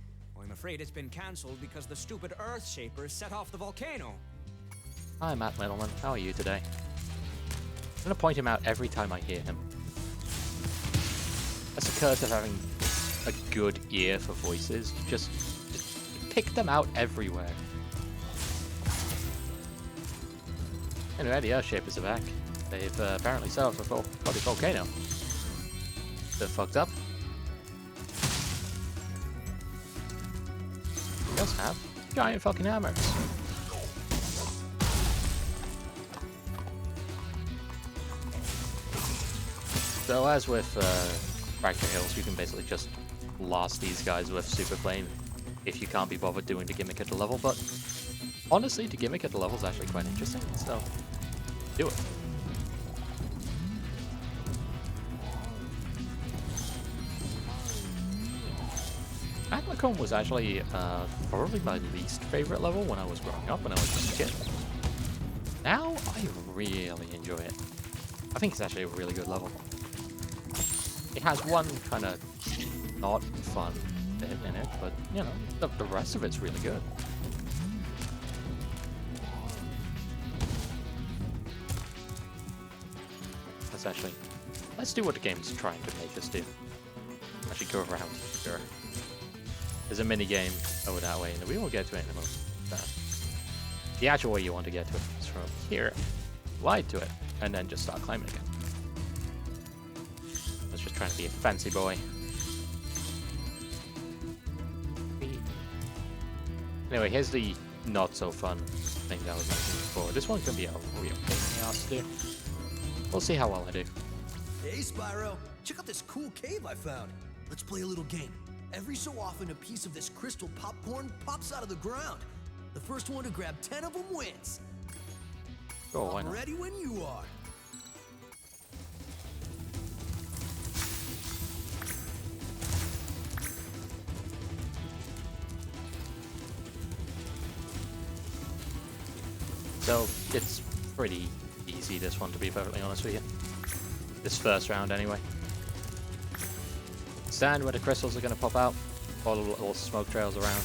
I'm afraid it's been cancelled because the stupid Earth Shapers set off the volcano. Hi, Matt Middleman. How are you today? I'm gonna point him out every time I hear him. That's the curse of having a good ear for voices. You just pick them out everywhere. Anyway, the Earthshapers are back. They've apparently set off a bloody volcano. They're fucked up. They also have giant fucking hammers. So as with Fracture Hills, you can basically just blast these guys with Super Flame if you can't be bothered doing the gimmick at the level, but honestly, the gimmick at the level is actually quite interesting, so do it. Magmacomb was actually probably my least favorite level when I was growing up, when I was just a kid. Now, I really enjoy it. I think it's actually a really good level. It has one kind of not fun bit in it, but, you know, the rest of it's really good. Actually, let's do what the game's trying to make us do. Actually go around here. There's a mini game over that way, and we will get to it in a moment. The actual way you want to get to it is from here, slide to it, and then just start climbing again. I was just trying to be a fancy boy. Anyway, here's the not so fun thing that I was mentioning before. This one can be a real pain in the ass to do. We'll see how well I do. Hey, Spyro. Check out this cool cave I found. Let's play a little game. Every so often, a piece of this crystal popcorn pops out of the ground. The first one to grab 10 of them wins. Oh, why I'm not? ready when you are. So, it's pretty easy, this one, to be perfectly honest with you. This first round, anyway. Stand where the crystals are going to pop out. Follow little smoke trails around.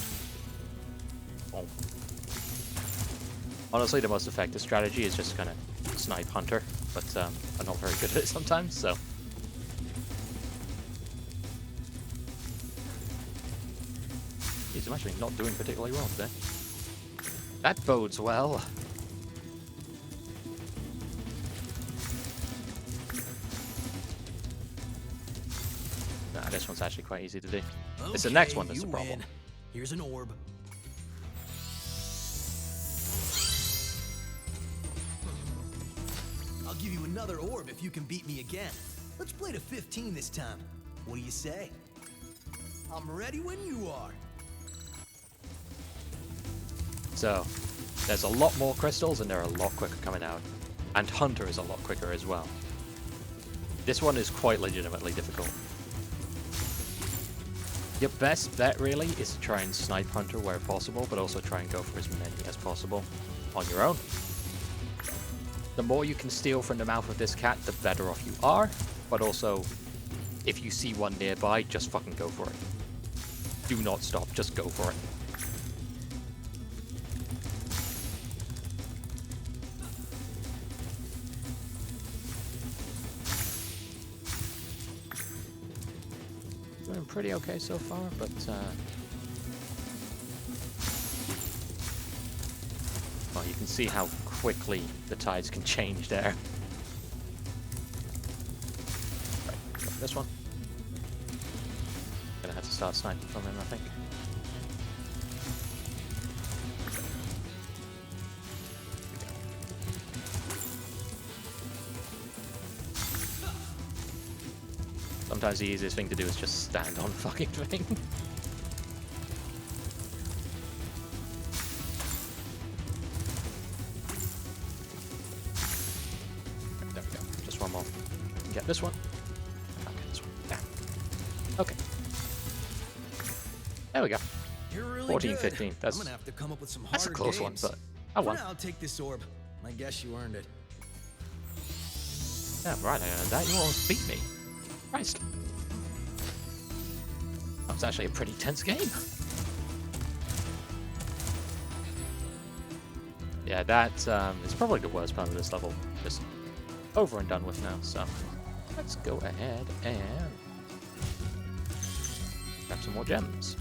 Boom. Honestly, the most effective strategy is just kind of snipe Hunter, but I'm not very good at it sometimes, so. Jeez, I'm actually not doing particularly well today. That bodes well. This one's actually quite easy to do. Okay, it's the next one that's the problem. Win. Here's an orb. I'll give you another orb if you can beat me again. Let's play to 15 this time. What do you say? I'm ready when you are. So, there's a lot more crystals and they're a lot quicker coming out. And Hunter is a lot quicker as well. This one is quite legitimately difficult. Your best bet, really, is to try and snipe Hunter where possible, but also try and go for as many as possible on your own. The more you can steal from the mouth of this cat, the better off you are, but also, if you see one nearby, just fucking go for it. Do not stop, just go for it. Doing pretty okay so far, but well, you can see how quickly the tides can change there. Right, go for this one. Gonna have to start sniping from him, I think. Sometimes the easiest thing to do is just stand on fucking thing. There we go. Just one more. Get this one. Okay, this one. Down. Okay. There we go. You're really 14, good. 15. That's, I'm gonna have to come up with some that's a harder close games. one, but I won. For now, I'll take this orb. I guess you earned it. Yeah, right, I earned that. You almost beat me. Christ. That was actually a pretty tense game. Yeah, that is probably the worst part of this level. Just over and done with now, so let's go ahead and grab some more gems.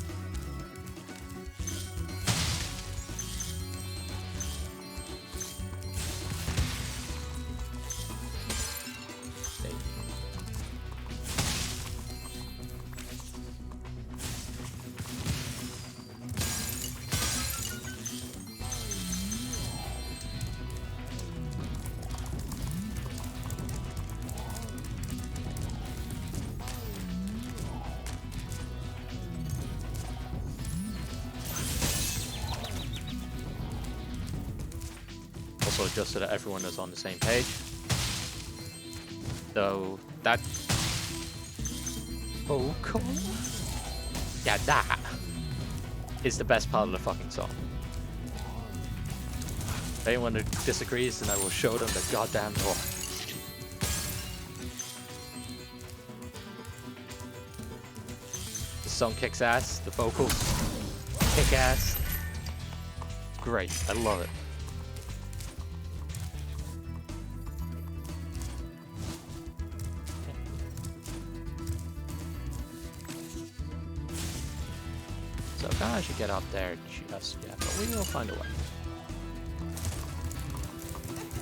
careful just so that everyone is on the same page. So that... Oh, cool. Yeah, that is the best part of the fucking song. If anyone who disagrees, then I will show them the goddamn door. The song kicks ass, the vocals kick ass. Great, I love it. So I should get up there just yet, but we will find a way.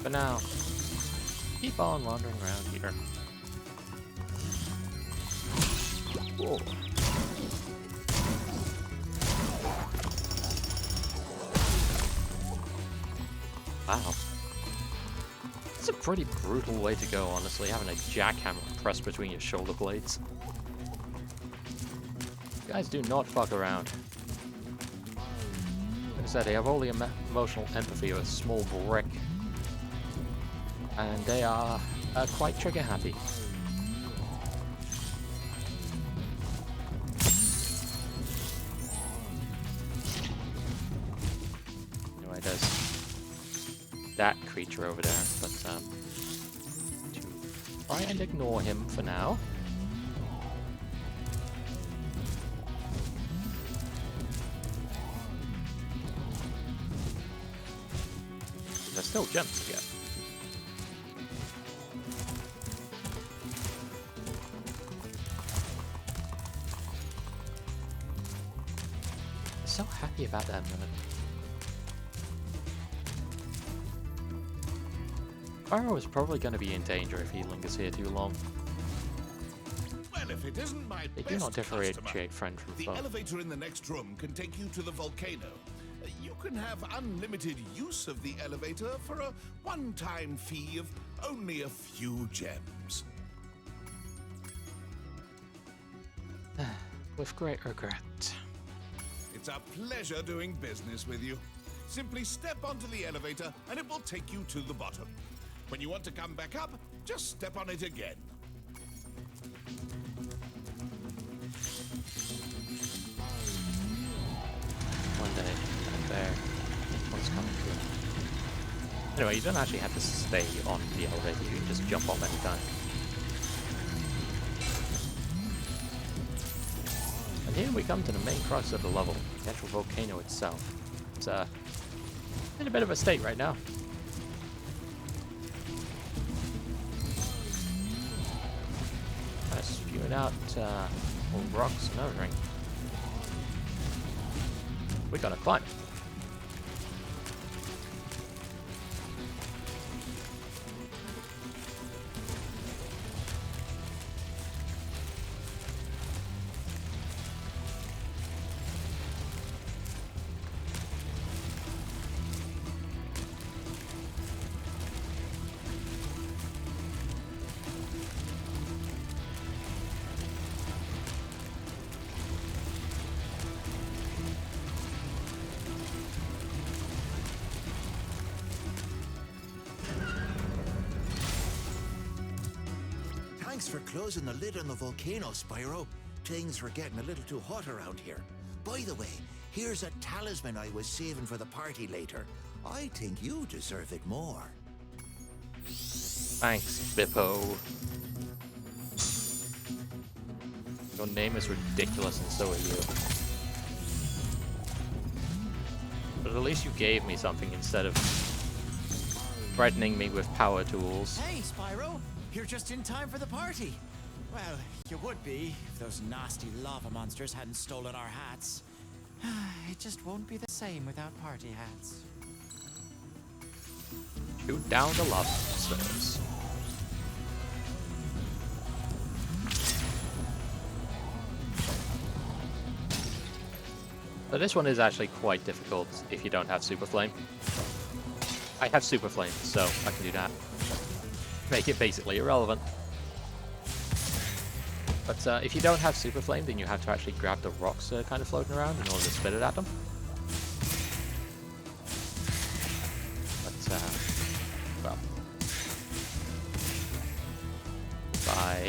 For now, keep on wandering around here. Whoa. Wow. It's a pretty brutal way to go, honestly, having a jackhammer pressed between your shoulder blades. You guys do not fuck around. Like I said, they have all the emotional empathy of a small brick. And they are quite trigger happy. Anyway, there's that creature over there, but to try and ignore him for now. There's still gems to get. So happy about that moment. Spyro is probably going to be in danger if he lingers here too long. Well, if it isn't my They best do not differentiate customer, friend from the foe. elevator in the next room can take you to the volcano. You can have unlimited use of the elevator for a one-time fee of only a few gems. With great regret. It's a pleasure doing business with you. Simply step onto the elevator and it will take you to the bottom. When you want to come back up, just step on it again. One day, and there, one's coming through. Anyway, you don't actually have to stay on the elevator, you can just jump off anytime. And here we come to the main crux of the level, the actual volcano itself. It's in a bit of a state right now. Spewing out old rocks and everything. We gotta climb. Thanks for closing the lid on the volcano, Spyro. Things were getting a little too hot around here. By the way, here's a talisman I was saving for the party later. I think you deserve it more. Thanks, Bippo. Your name is ridiculous and so are you. But at least you gave me something instead of threatening me with power tools. Hey, Spyro! You're just in time for the party. Well, you would be if those nasty lava monsters hadn't stolen our hats. It just won't be the same without party hats. Shoot down the lava monsters. So this one is actually quite difficult if you don't have Super Flame. I have Super Flame, so I can do that. Make it basically irrelevant. But if you don't have Super Flame, then you have to actually grab the rocks kind of floating around in order to spit it at them. But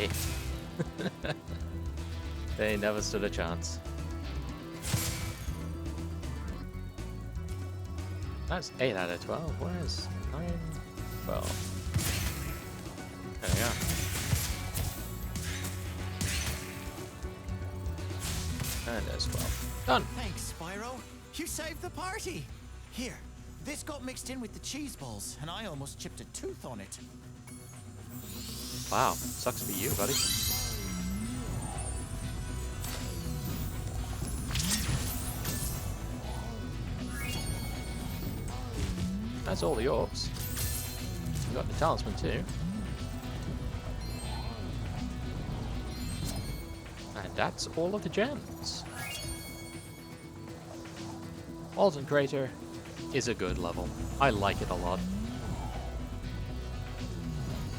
Hey. They never stood a chance. That's 8 out of 12. Where's 9? 12. There we are. And there's 12. Done. Thanks, Spyro. You saved the party. Here, this got mixed in with the cheese balls, and I almost chipped a tooth on it. Wow, sucks for you, buddy. That's all the orbs. We got the talisman too. And that's all of the gems. Alton Crater is a good level. I like it a lot.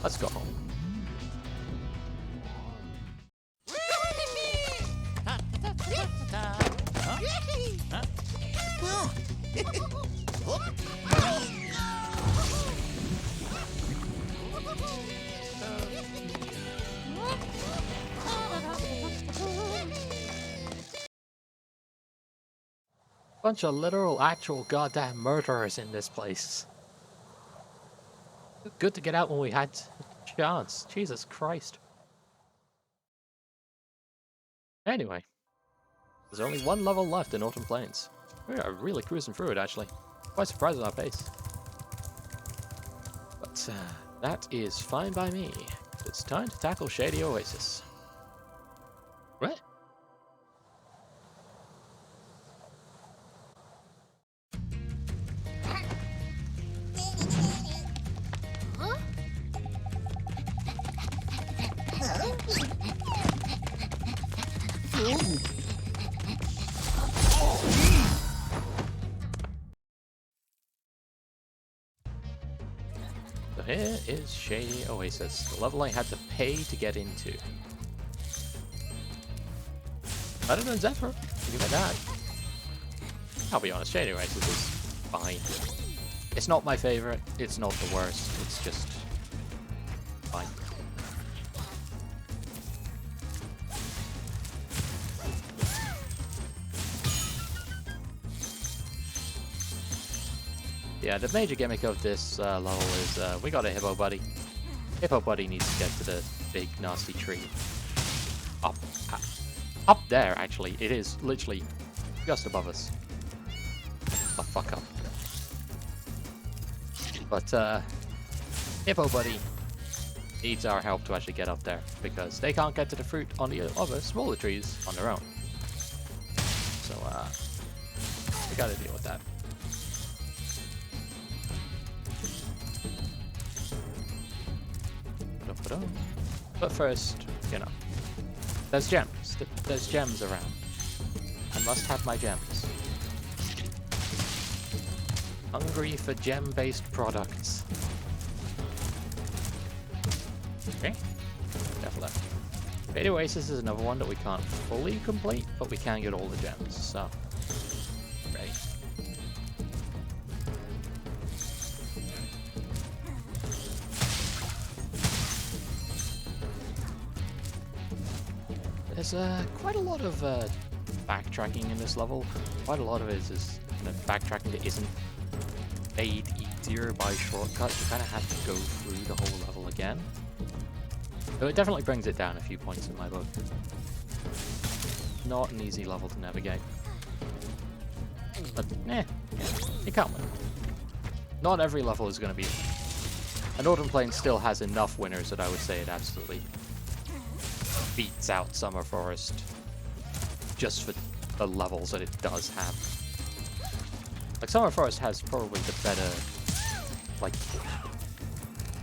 Let's go home. Bunch of literal, actual goddamn murderers in this place. Good to get out when we had a chance. Jesus Christ. Anyway, there's only one level left in Autumn Plains. We are really cruising through it, actually. Quite surprised at our pace. But that is fine by me. It's time to tackle Shady Oasis. What? So here is Shady Oasis, the level I had to pay to get into. Better than Zephyr, give it that. I'll be honest, Shady Oasis is fine. It's not my favorite, it's not the worst, it's just fine. Yeah, the major gimmick of this level is we got a Hippo Buddy. Hippo Buddy needs to get to the big nasty tree. Up there, actually. It is literally just above us. Oh, fuck up. But Hippo Buddy needs our help to actually get up there because they can't get to the fruit on the other smaller trees on their own. So we gotta deal with that. But first, you know, there's gems. There's gems around. I must have my gems. Hungry for gem-based products. Okay. Careful there. Shady Oasis is another one that we can't fully complete, but we can get all the gems, so... Ready. There's quite a lot of backtracking in this level. Quite a lot of it is kind of backtracking that isn't made easier by shortcuts. You kind of have to go through the whole level again. So it definitely brings it down a few points in my book. Not an easy level to navigate. But, yeah, you can't win. Not every level is going to be... And Autumn Plains still has enough winners that I would say it absolutely beats out Summer Forest just for the levels that it does have. Like, Summer Forest has probably the better, like,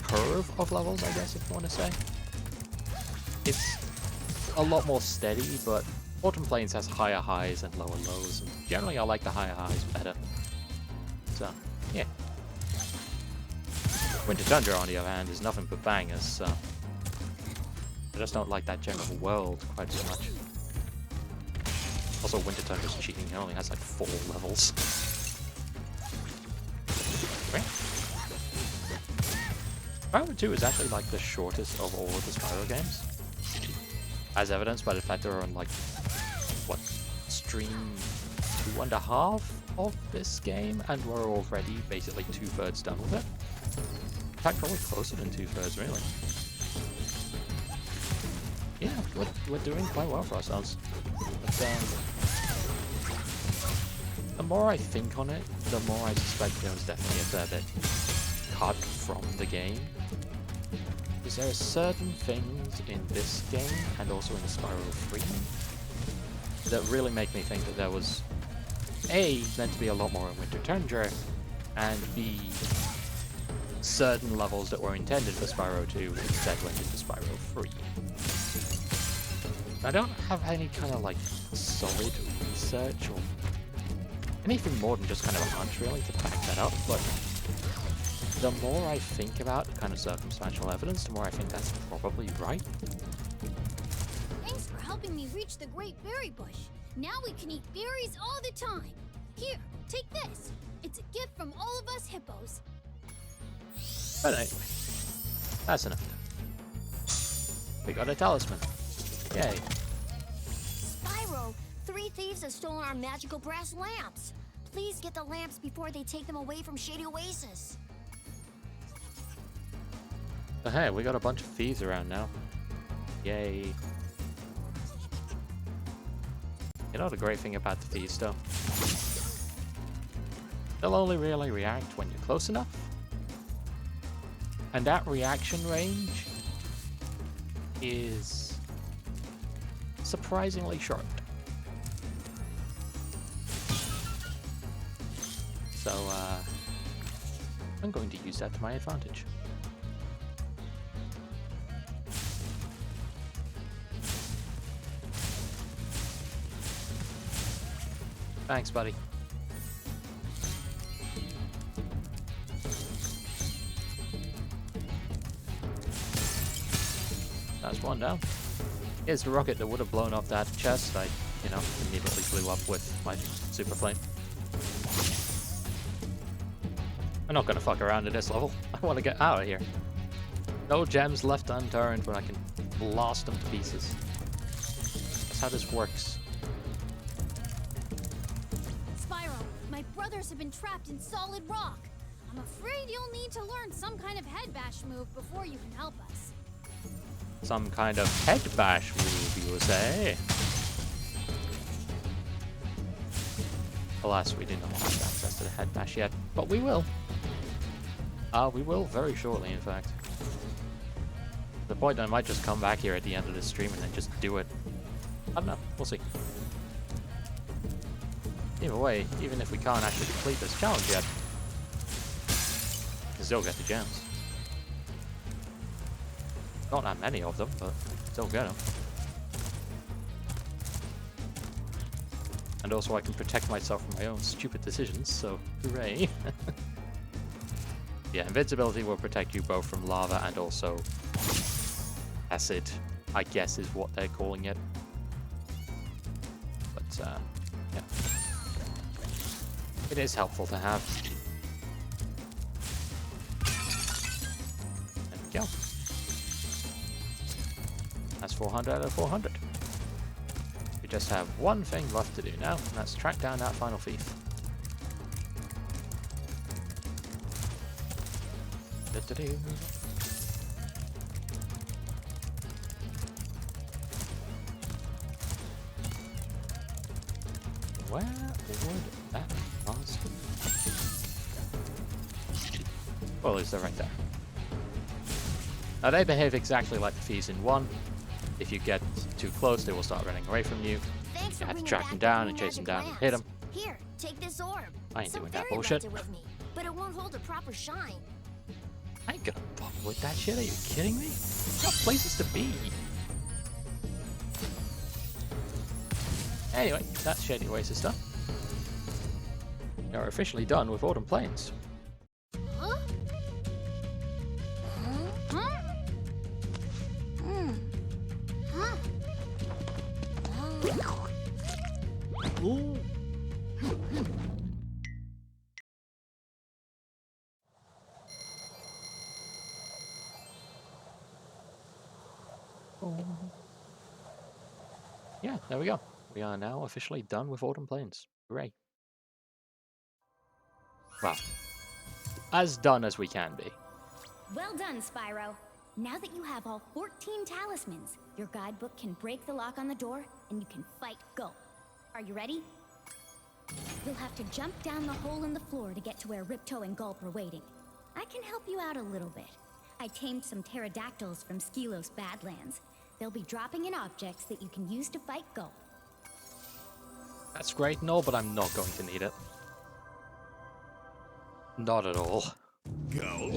curve of levels, I guess, if you want to say. It's a lot more steady, but Autumn Plains has higher highs and lower lows, and generally I like the higher highs better. So, yeah. Winter Tundra, on the other hand, is nothing but bangers, so... I just don't like that general world quite so much. Also, Winter Tundra's cheating. It only has like 4 levels. Okay. Spyro 2 is actually like the shortest of all of the Spyro games. As evidenced by the fact that we're on, like, what, stream 2.5 of this game, and we're already basically 2/3 done with it. In fact, probably closer than 2/3, really. Yeah, we're doing quite well for ourselves. But, the more I think on it, the more I suspect there was definitely a fair bit cut from the game. Because there are certain things in this game, and also in Spyro 3, that really make me think that there was A, meant to be a lot more in Winter Tundra, and B, certain levels that were intended for Spyro 2 instead went into Spyro 3. I don't have any kind of, like, solid research or anything more than just kind of a hunch, really, to back that up, but the more I think about kind of circumstantial evidence, the more I think that's probably right. Thanks for helping me reach the Great Berry Bush. Now we can eat berries all the time. Here, take this. It's a gift from all of us hippos. But anyway, that's enough. We got a talisman. Yay. Spyro, 3 thieves have stolen our magical brass lamps. Please get the lamps before they take them away from Shady Oasis. So hey, we got a bunch of thieves around now. Yay. You know the great thing about the thieves, though? They'll only really react when you're close enough. And that reaction range is surprisingly short. So, I'm going to use that to my advantage. Thanks, buddy. That's one down. Here's the rocket that would have blown up that chest. I, you know, immediately blew up with my super flame. I'm not gonna fuck around at this level. I want to get out of here. No gems left unturned when I can blast them to pieces. That's how this works. Spyro, my brothers have been trapped in solid rock. I'm afraid you'll need to learn some kind of head bash move before you can help us. Some kind of head bash move, you would say. Alas, we do not have access to the head bash yet, but we will. We will very shortly, in fact. The point I might just come back here at the end of this stream and then just do it. I don't know, we'll see. Either way, even if we can't actually complete this challenge yet, we can still get the gems. Not that many of them, but still get them. And also I can protect myself from my own stupid decisions, so hooray. Yeah, invincibility will protect you both from lava and also acid, I guess is what they're calling it. But, yeah. It is helpful to have. There we go. That's 400 out of 400. We just have one thing left to do now, and that's track down that final thief. Da-da-doo. Where would that monster be? Well, is there right there? Now they behave exactly like the thieves in 1. If you get too close, they will start running away from you. Thanks You for have to bringing track back them the down blue and chase them magic down and hit them. lamps. Here, take this orb. I ain't Some doing that fairy bullshit. left it with me, but it won't hold a proper shine. I ain't gonna bother with that shit, are you kidding me? I've got places to be. Anyway, that's Shady Oasis done. You're officially done with Autumn Plains. Huh? Huh? Huh? Ooh. yeah, there we go. We are now officially done with Autumn Plains. Hooray. Well, as done as we can be. Well done, Spyro. Now that you have all 14 talismans, your guidebook can break the lock on the door and you can fight Gulp. Are you ready? You'll have to jump down the hole in the floor to get to where Ripto and Gulp are waiting. I can help you out a little bit. I tamed some pterodactyls from Skylos Badlands. They'll be dropping in objects that you can use to fight Gulp. That's great and all, but I'm not going to need it. Not at all. Go.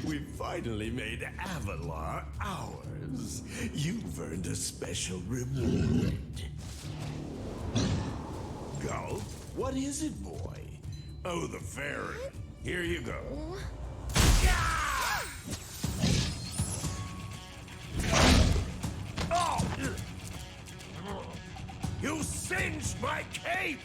We finally made Avalar ours. You've earned a special reward. Go. What is it, boy? Oh, the fairy. Here you go. Oh! You singed my cape!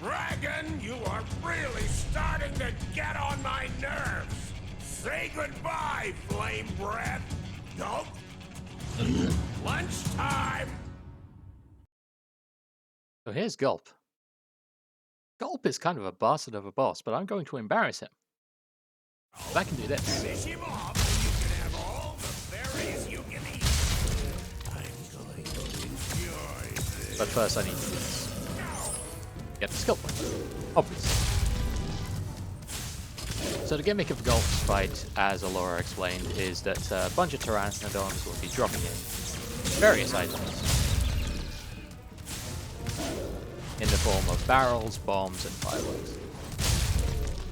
Dragon, you are really starting to get on my nerves! Say goodbye, flame breath! Nope! Lunchtime! So here's Gulp. Gulp is kind of a bastard of a boss, but I'm going to embarrass him. If I can do this. Finish him off, and you can have all the berries you can eat. I'm going to enjoy this. But first I need to do this. Get the skill point. Obviously. So the gimmick of Gulp's fight, as Alora explained, is that a bunch of Pteranodons will be dropping in various items. In the form of barrels, bombs, and fireworks.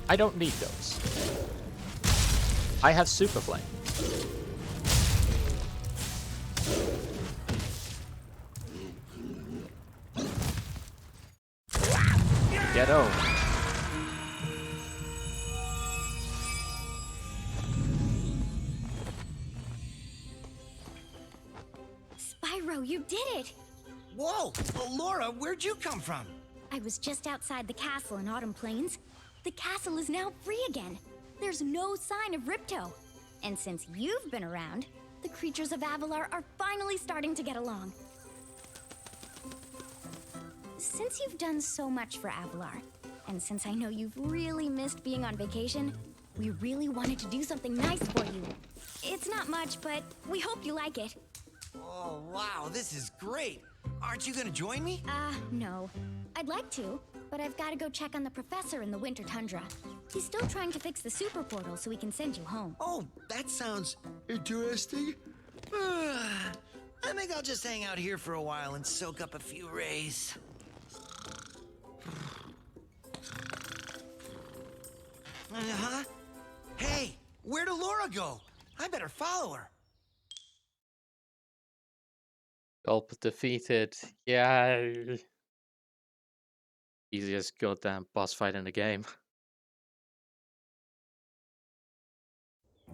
I don't need those. I have Super Flame. Get over. Spyro, you did it! Whoa! Laura, where'd you come from? I was just outside the castle in Autumn Plains. The castle is now free again. There's no sign of Ripto. And since you've been around, the creatures of Avalar are finally starting to get along. Since you've done so much for Avalar, and since I know you've really missed being on vacation, we really wanted to do something nice for you. It's not much, but we hope you like it. Oh, wow, this is great. Aren't you gonna join me? No. I'd like to, but I've got to go check on the professor in the winter tundra. He's still trying to fix the super portal so we can send you home. Oh, that sounds interesting. I think I'll just hang out here for a while and soak up a few rays. Uh-huh. Hey, where'd Laura go? I better follow her. Gulp defeated. Yeah. Easiest goddamn boss fight in the game.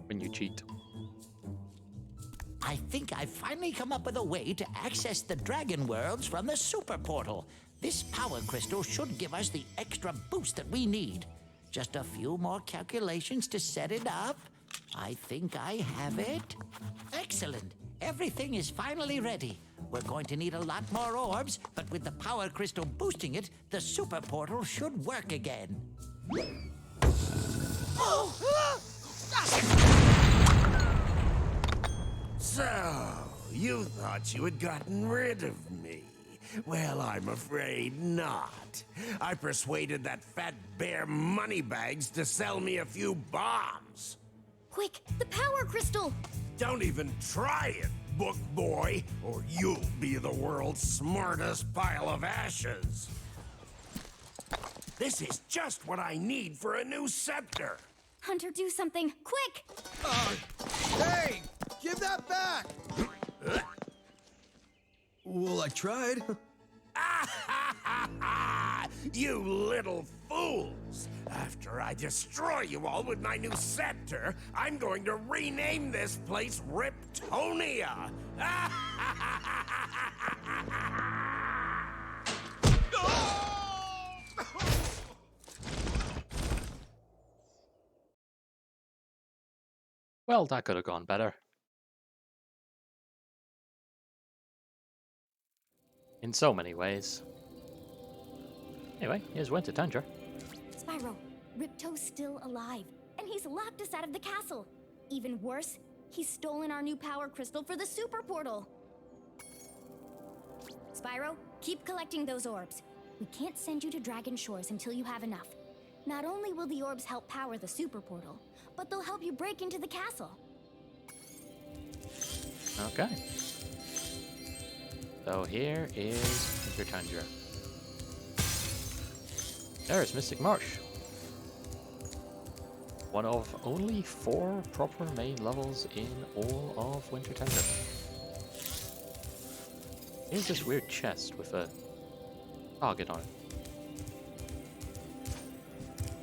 When you cheat. I think I've finally come up with a way to access the dragon worlds from the super portal. This power crystal should give us the extra boost that we need. Just a few more calculations to set it up. I think I have it. Excellent. Everything is finally ready. We're going to need a lot more orbs, but with the power crystal boosting it, the super portal should work again. So, you thought you had gotten rid of me. Well, I'm afraid not. I persuaded that fat bear Moneybags to sell me a few bombs. Quick, the power crystal! Don't even try it, book boy, or you'll be the world's smartest pile of ashes. This is just what I need for a new scepter. Hunter, do something, quick! Hey, give that back! Well, I tried. You little fools! After I destroy you all with my new scepter, I'm going to rename this place Riptonia! Well, that could have gone better. in so many ways. Anyway, here's Winter Tundra. Spyro, Ripto's still alive, and he's locked us out of the castle. Even worse, he's stolen our new power crystal for the super portal. Spyro, keep collecting those orbs. We can't send you to Dragon Shores until you have enough. Not only will the orbs help power the super portal, but they'll help you break into the castle. Okay. So here is Winter Tundra. There's Mystic Marsh. One of only 4 proper main levels in all of Winter Tundra. Here's this weird chest with a target on it.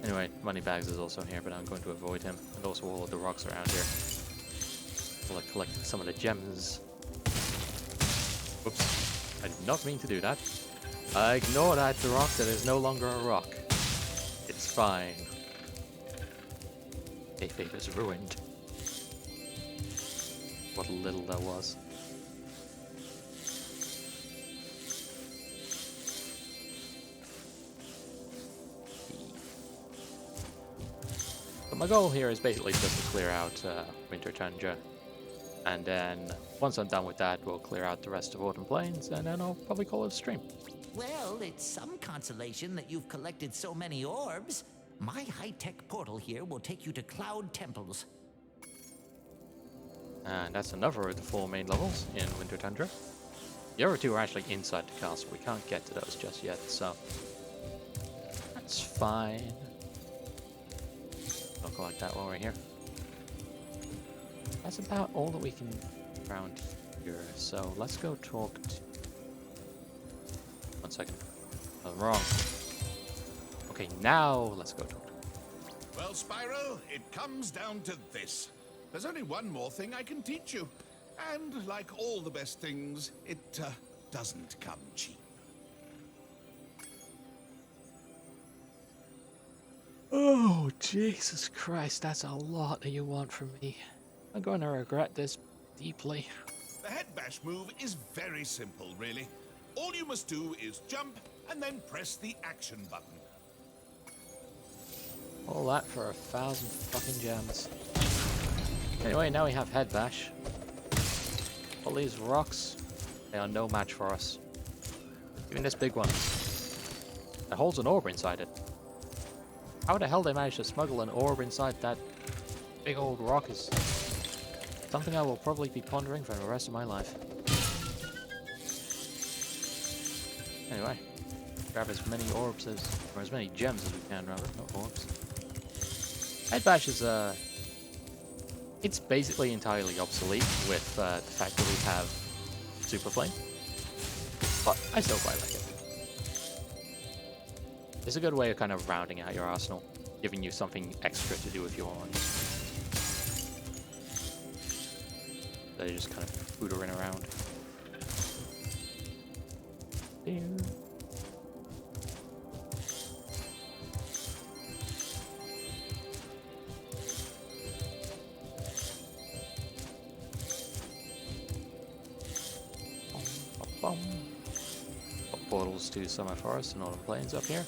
Anyway, Moneybags is also here, but I'm going to avoid him. And also all of the rocks around here. I'll collect some of the gems. Whoops. I did not mean to do that. Ignore that rock, that is no longer a rock. It's fine. Kayfabe is ruined. What little that was. But my goal here is basically just to clear out Winter Tundra. And then, once I'm done with that, we'll clear out the rest of Autumn Plains, and then I'll probably call it a stream. Well, it's some consolation that you've collected so many orbs. My high-tech portal here will take you to Cloud Temples. And that's another of the 4 main levels in Winter Tundra. The other 2 are actually inside the castle. We can't get to those just yet, so that's fine. Don't collect that while we're here. That's about all that we can around here. So let's go talk to... 1 second. I'm wrong. Okay, now let's go talk to him. Well, Spyro, it comes down to this. There's only one more thing I can teach you. And like all the best things, it doesn't come cheap. Oh, Jesus Christ, that's a lot that you want from me. I'm going to regret this deeply. The head bash move is very simple, really. All you must do is jump and then press the action button. All that for 1,000 fucking gems. Anyway, now we have head bash. All these rocks, they are no match for us. Even this big one. It holds an orb inside it. How the hell they managed to smuggle an orb inside that big old rock is something I will probably be pondering for the rest of my life. Anyway, grab as many orbs as, or as many gems as we can, rather, not orbs. Head bash is it's basically entirely obsolete with the fact that we have Super Flame, but I still quite like it. It's a good way of kind of rounding out your arsenal, giving you something extra to do with your arms. They're just kind of footering around. Portals to Summer Forest and Autumn Plains up here.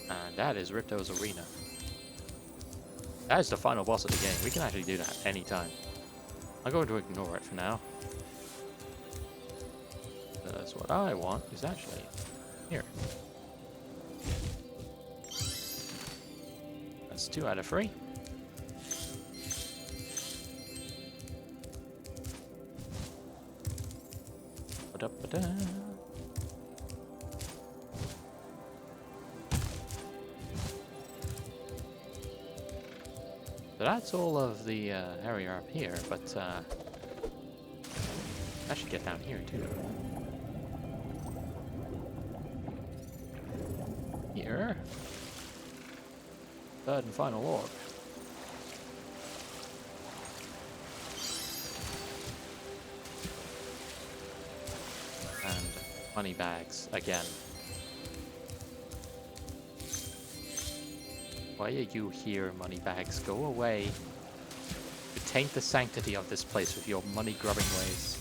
And that is Ripto's Arena. That is the final boss of the game. We can actually do that anytime. I'm going to ignore it for now. Because what I want is actually here. That's 2 out of 3. Ba-da-ba-da. So that's all of the area up here, but I should get down here too. Here. 3rd and final orb. And money bags again. Why are you here, moneybags? Go away. You taint the sanctity of this place with your money-grubbing ways.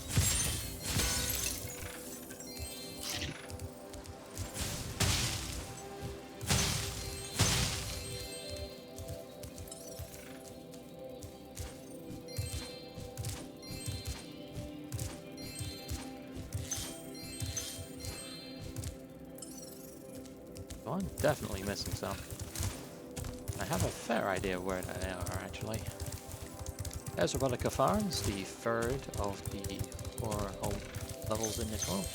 So I'm definitely missing some. I have a fair idea of where they are, actually. There's a Relic of Farms, the third of the 4 home levels in this world.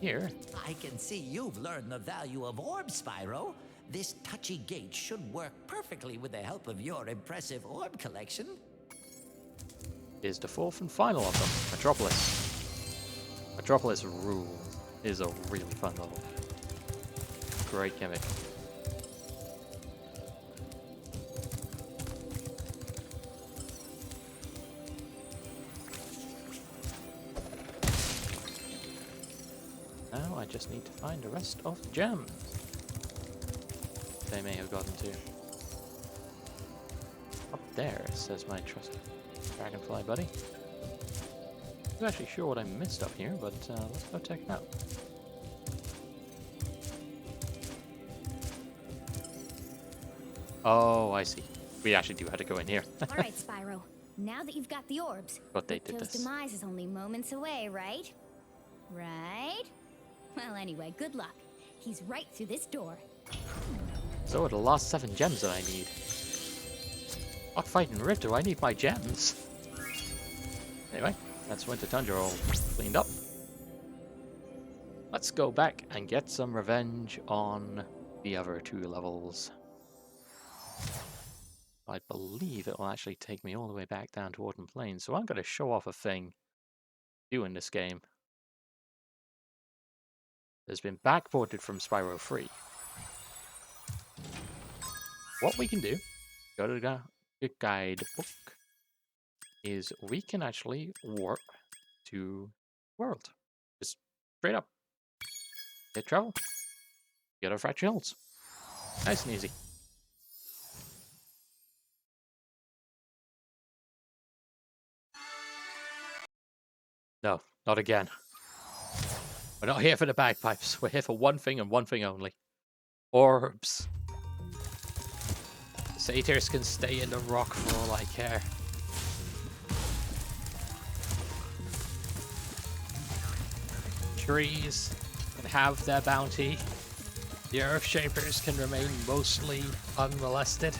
Here. I can see you've learned the value of orbs, Spyro. This touchy gate should work perfectly with the help of your impressive orb collection. Is the 4th and final of them, Metropolis. Metropolis rules. Is a really fun level. Great gimmick. Now I just need to find the rest of the gems they may have gotten to. Up there, says my trusty dragonfly buddy. I'm not actually sure what I missed up here, but let's go check it out. Oh, I see. We actually do have to go in here. Alright, Spyro. Now that you've got the orbs, But they did Ripto's this. demise is only moments away, right? Right? Well, anyway, good luck. He's right through this door. So are the last 7 gems that I need. Fuck fighting Ripto, I need my gems. Anyway, that's Winter Tundra all cleaned up. Let's go back and get some revenge on the other 2 levels. I believe it will actually take me all the way back down to Autumn Plains, so I'm going to show off a thing doing this game. Has been backported from Spyro 3. What we can do, go to the guidebook, is we can actually warp to world. Just straight up. Hit travel. Get our fracture hills. Nice and easy. No, not again. We're not here for the bagpipes. We're here for one thing and one thing only. Orbs. The satyrs can stay in the rock for all I care. Trees can have their bounty. The Earth Shapers can remain mostly unmolested.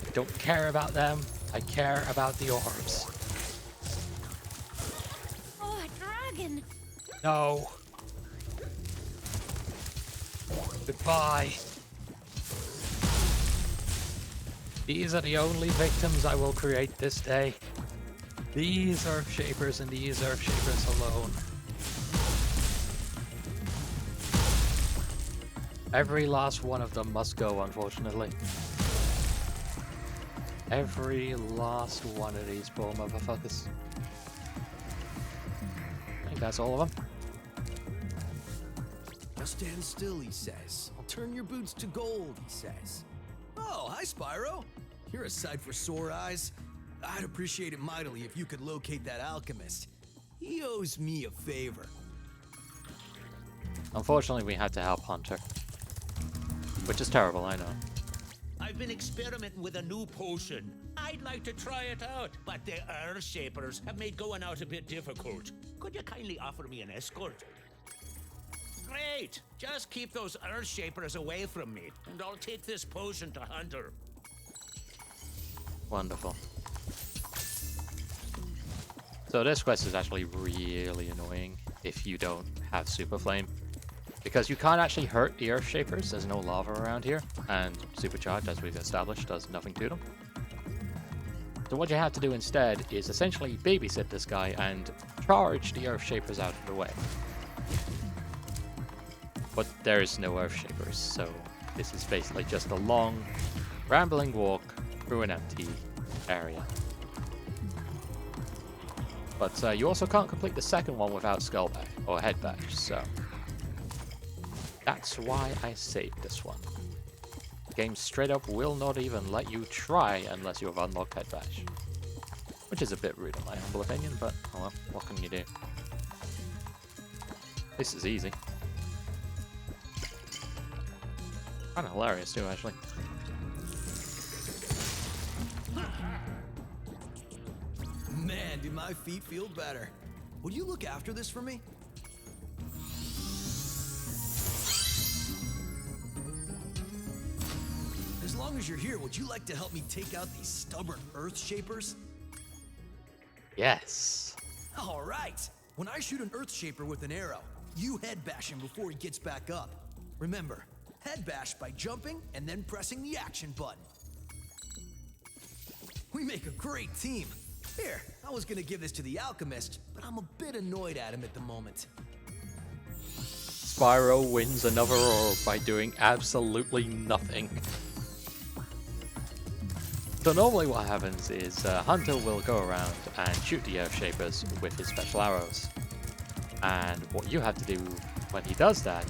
I don't care about them. I care about the orbs. Oh, a dragon! No. Goodbye. These are the only victims I will create this day. These Earth Shapers and these Earth Shapers alone. Every last one of them must go, unfortunately. Every last one of these poor motherfuckers. I think that's all of them. Just stand still, he says. I'll turn your boots to gold, he says. Oh, hi, Spyro. You're a sight for sore eyes. I'd appreciate it mightily if you could locate that alchemist. He owes me a favor. Unfortunately, we had to help Hunter. Which is terrible, I know. I've been experimenting with a new potion. I'd like to try it out, but the Earth Shapers have made going out a bit difficult. Could you kindly offer me an escort? Great! Just keep those Earth Shapers away from me, and I'll take this potion to Hunter. Wonderful. So this quest is actually really annoying if you don't have Super Flame. Because you can't actually hurt the Earth Shapers, there's no lava around here, and Supercharge, as we've established, does nothing to them. So what you have to do instead is essentially babysit this guy and charge the Earth Shapers out of the way. But there's no Earth Shapers, so this is basically just a long, rambling walk through an empty area. But you also can't complete the second one without Skull Bash, or Head Bash, so that's why I saved this one. The game straight up will not even let you try unless you have unlocked Head Bash. Which is a bit rude in my humble opinion, but oh well, what can you do? This is easy. Kinda hilarious too, actually. Man, do my feet feel better. Would you look after this for me? long as you're here, would you like to help me take out these stubborn Earth Shapers? Yes. All right. When I shoot an Earth Shaper with an arrow, you head bash him before he gets back up. Remember, head bash by jumping and then pressing the action button. We make a great team. Here, I was gonna give this to the alchemist, but I'm a bit annoyed at him at the moment. Spyro wins another orb by doing absolutely nothing. So normally what happens is Hunter will go around and shoot the Earth Shapers with his special arrows. And what you have to do when he does that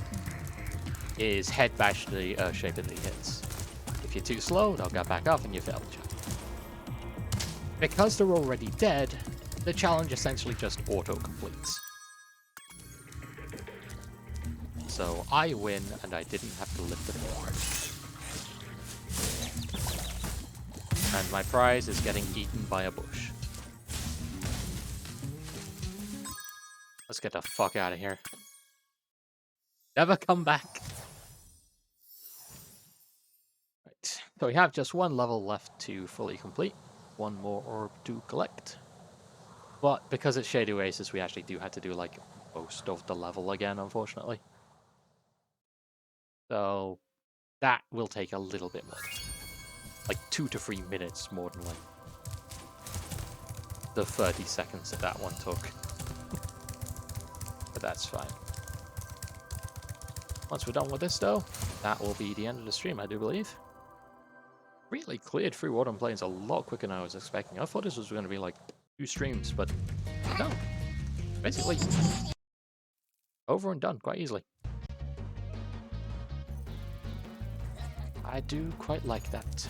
is head bash the Earth Shaper that he hits. If you're too slow, they'll get back up and you fail the challenge. Because they're already dead, the challenge essentially just auto-completes. So I win, and I didn't have to lift the board. And my prize is getting eaten by a bush. Let's get the fuck out of here. Never come back. Right, so we have just one level left to fully complete. One more orb to collect. But because it's Shady Oasis, we actually do have to do like most of the level again, unfortunately. So that will take a little bit more. Like 2 to 3 minutes more than like the 30 seconds that one took. But that's fine. Once we're done with this though, that will be the end of the stream, I do believe. Really cleared through Autumn Plains a lot quicker than I was expecting. I thought this was going to be like 2 streams, but no. Basically, over and done quite easily. I do quite like that.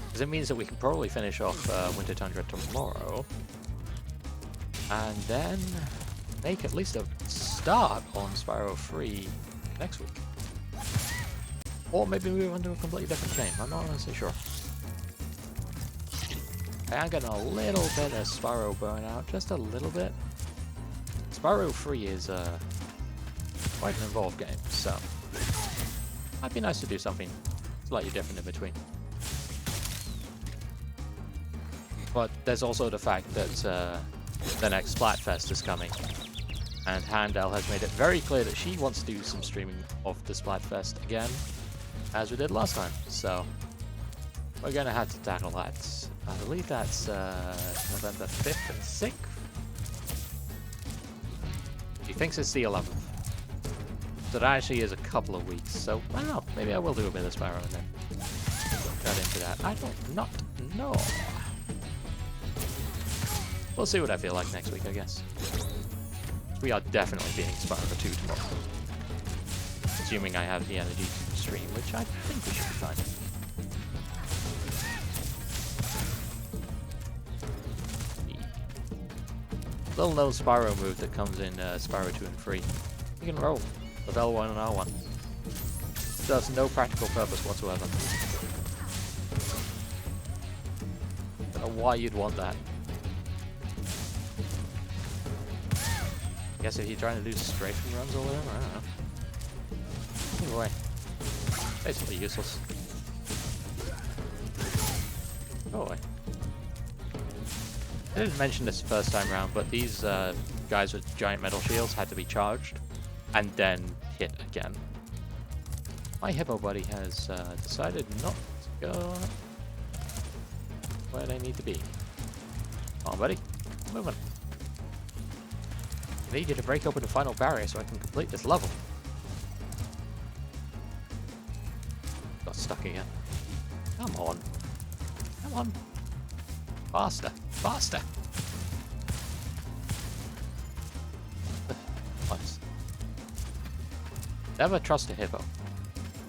Because it means that we can probably finish off Winter Tundra tomorrow. And then make at least a start on Spyro 3 next week. Or maybe move on to a completely different game. I'm not honestly sure. I am getting a little bit of Spyro burnout, just a little bit. Spyro 3 is quite an involved game, so might be nice to do something slightly different in between. But there's also the fact that the next Splatfest is coming, and Handel has made it very clear that she wants to do some streaming of the Splatfest again, as we did last time, so we're going to have to tackle that. I believe that's November 5th and 6th. She thinks it's the 11th. So that actually is a couple of weeks, so I don't know, maybe I will do a bit of Spyro and then cut into that. I don't not know. We'll see what I feel like next week, I guess. We are definitely beating Spyro 2 tomorrow. Assuming I have the energy to stream, which I think we should be fine. Little known Spyro move that comes in Spyro 2 and 3. You can roll with L1 and R1. Does no practical purpose whatsoever. Don't know why you'd want that. I guess if you're trying to do strafing runs or whatever, I don't know. Either way, basically useless. Go away. I didn't mention this the first time round, but these guys with giant metal shields had to be charged and then hit again. My hippo buddy has decided not to go where they need to be. Come on, buddy. Moving. I need you to break open the final barrier so I can complete this level. Got stuck again. Come on. Come on. Faster. Faster. Nice. Never trust a hippo.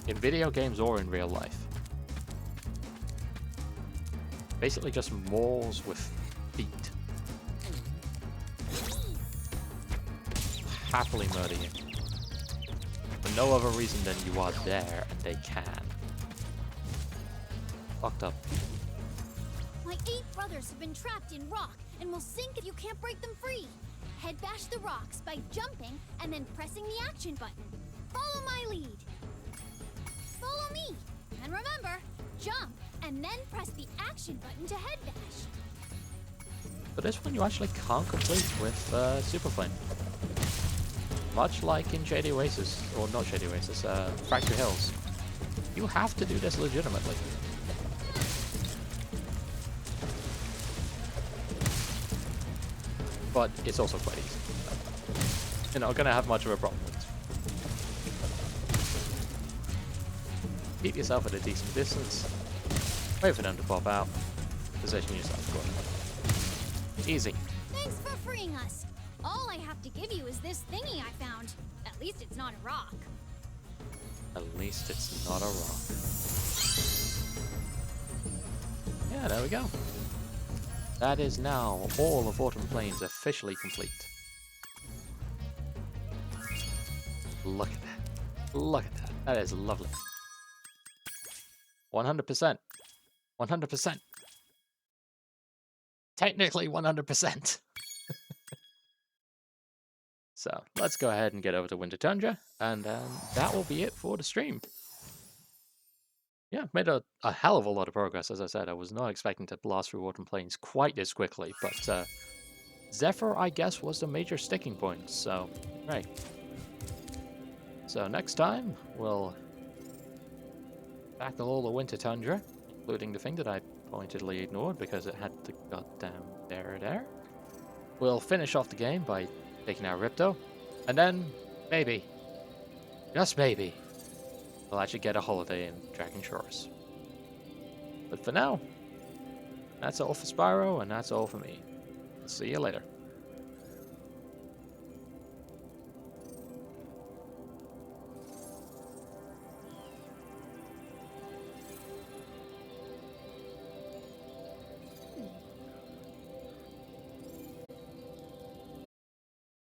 In video games or in real life. Basically just mauls with feet. Happily murder you. For no other reason than you are there and they can. Fucked up. My 8 brothers have been trapped in rock and will sink if you can't break them free. Head bash the rocks by jumping and then pressing the action button. Follow my lead. me. And remember, jump and then press the action button to head dash. But this one you actually can't complete with Super Flame. Much like in Shady Oasis, or not Shady Oasis, Factory Hills. You have to do this legitimately. But it's also quite easy. You're not going to have much of a problem with it. Keep yourself at a decent distance. Wait for them to pop out. Position yourself accordingly. Easy. Thanks for freeing us. All I have to give you is this thingy I found. At least it's not a rock. At least it's not a rock. Yeah, there we go. That is now all of Autumn Plains officially complete. Look at that. Look at that. That is lovely. 100%. 100%. Technically 100%. So let's go ahead and get over to Winter Tundra, and that will be it for the stream. Yeah, made a hell of a lot of progress, as I said. I was not expecting to blast through Autumn Plains quite this quickly, but Zephyr, I guess, was the major sticking point, so, right. So next time, we'll tackle all the Winter Tundra, including the thing that I pointedly ignored because it had the goddamn there. We'll finish off the game by taking out Ripto, and then, maybe, just maybe, we'll actually get a holiday in Dragon Shores. But for now, that's all for Spyro, and that's all for me. See you later.